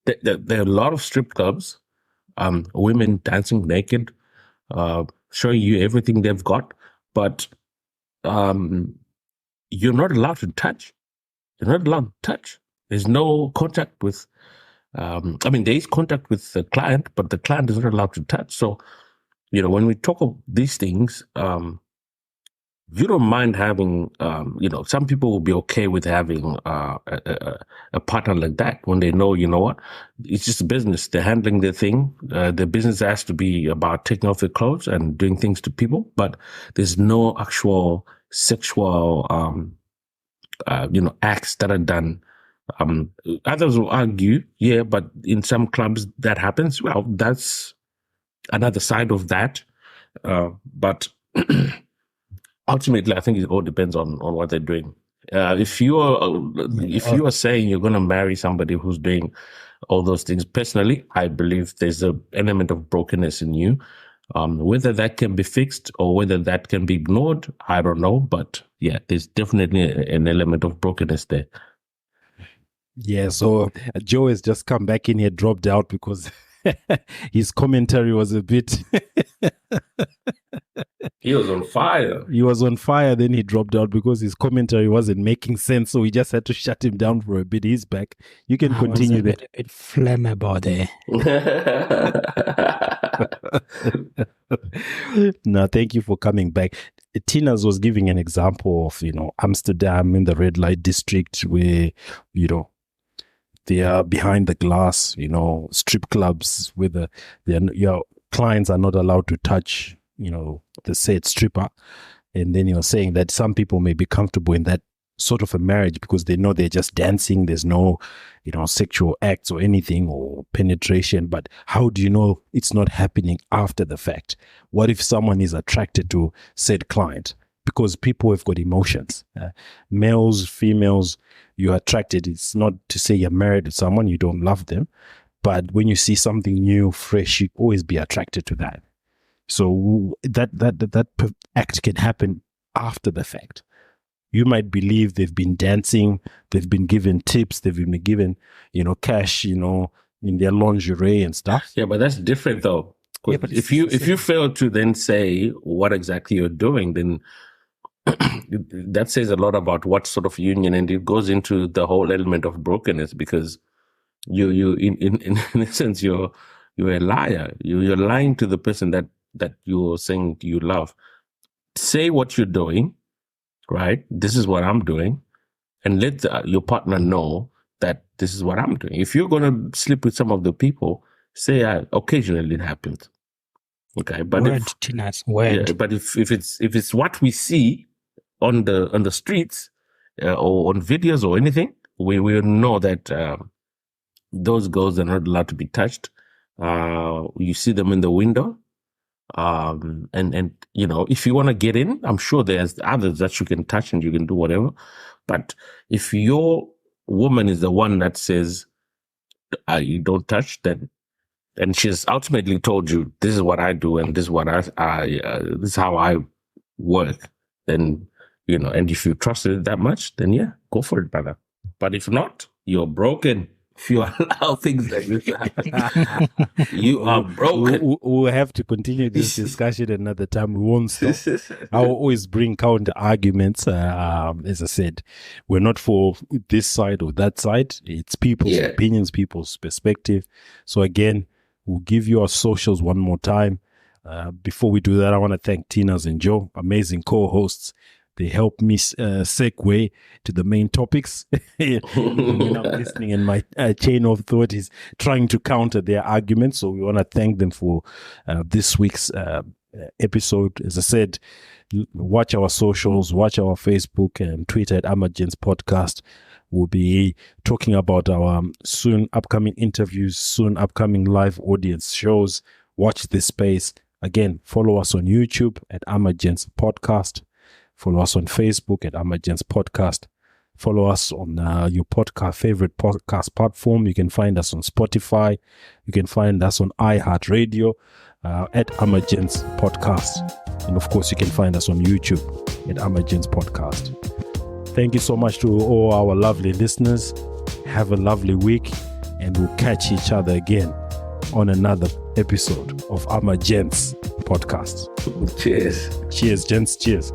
There are a lot of strip clubs, women dancing naked, showing you everything they've got, but you're not allowed to touch. You're not allowed to touch. There's no contact with, there is contact with the client, but the client is not allowed to touch. So, when we talk of these things, you don't mind having, some people will be okay with having a partner like that when they know, what, it's just a business. They're handling their thing. Their business has to be about taking off their clothes and doing things to people, but there's no actual sexual, acts that are done. Others will argue, yeah, but in some clubs that happens. Well, that's another side of that. But ultimately, I think it all depends on what they're doing. If you are saying you're going to marry somebody who's doing all those things, personally, I believe there's an element of brokenness in you. Whether that can be fixed or whether that can be ignored, I don't know. But yeah, there's definitely an element of brokenness there. Yeah, so Joe has just come back in here, dropped out because his commentary was a bit... He was on fire. He was on fire, then he dropped out because his commentary wasn't making sense, so we just had to shut him down for a bit. He's back. You can continue there. A bit flammable there. No, thank you for coming back. Tina's was giving an example of, Amsterdam in the red light district where, they are behind the glass, strip clubs where your clients are not allowed to touch, the said stripper. And then you're saying that some people may be comfortable in that sort of a marriage because they know they're just dancing. There's no, sexual acts or anything or penetration. But how do you know it's not happening after the fact? What if someone is attracted to said client? Because people have got emotions. Males, females, you're attracted. It's not to say you're married to someone, you don't love them. But when you see something new, fresh, you always be attracted to that. So that act can happen after the fact. You might believe they've been dancing, they've been given tips, they've been given, cash, in their lingerie and stuff. Yeah, but that's different though. Yeah, but if you fail to then say what exactly you're doing, then that says a lot about what sort of union, and it goes into the whole element of brokenness, because you in a sense you're a liar. You're lying to the person that you're saying you love. Say what you're doing, right? This is what I'm doing, and let your partner know that this is what I'm doing. If you're gonna sleep with some of the people, say occasionally it happens. Okay, but if it's what we see on the streets or on videos or anything, we will know that those girls are not allowed to be touched. You see them in the window, and if you want to get in, I'm sure there's others that you can touch and you can do whatever. But if your woman is the one that says you don't touch, then. And she's ultimately told you, this is what I do and this is what this is how I work. Then, and if you trust it that much, then yeah, go for it, brother. But if not, you're broken. If you allow things like this to happen, you are broken. We'll have to continue this discussion another time. We won't stop. I'll always bring counter arguments. As I said, we're not for this side or that side. It's people's opinions, people's perspective. So again, we'll give you our socials one more time. Before we do that, I want to thank Tinas and Joe, amazing co-hosts. They help me segue to the main topics when I'm listening, and my chain of thought is trying to counter their arguments. So we want to thank them for this week's episode. As I said, watch our socials, watch our Facebook and Twitter at Amagents Podcast. We'll be talking about our soon upcoming interviews, soon upcoming live audience shows. Watch this space. Again, follow us on YouTube at Amagents Podcast. Follow us on Facebook at Amagents Podcast. Follow us on your favorite podcast platform. You can find us on Spotify. You can find us on iHeartRadio at Amagents Podcast. And of course, you can find us on YouTube at Amagents Podcast. Thank you so much to all our lovely listeners. Have a lovely week, and we'll catch each other again on another episode of Amagents Podcast. Cheers. Cheers, gents. Cheers.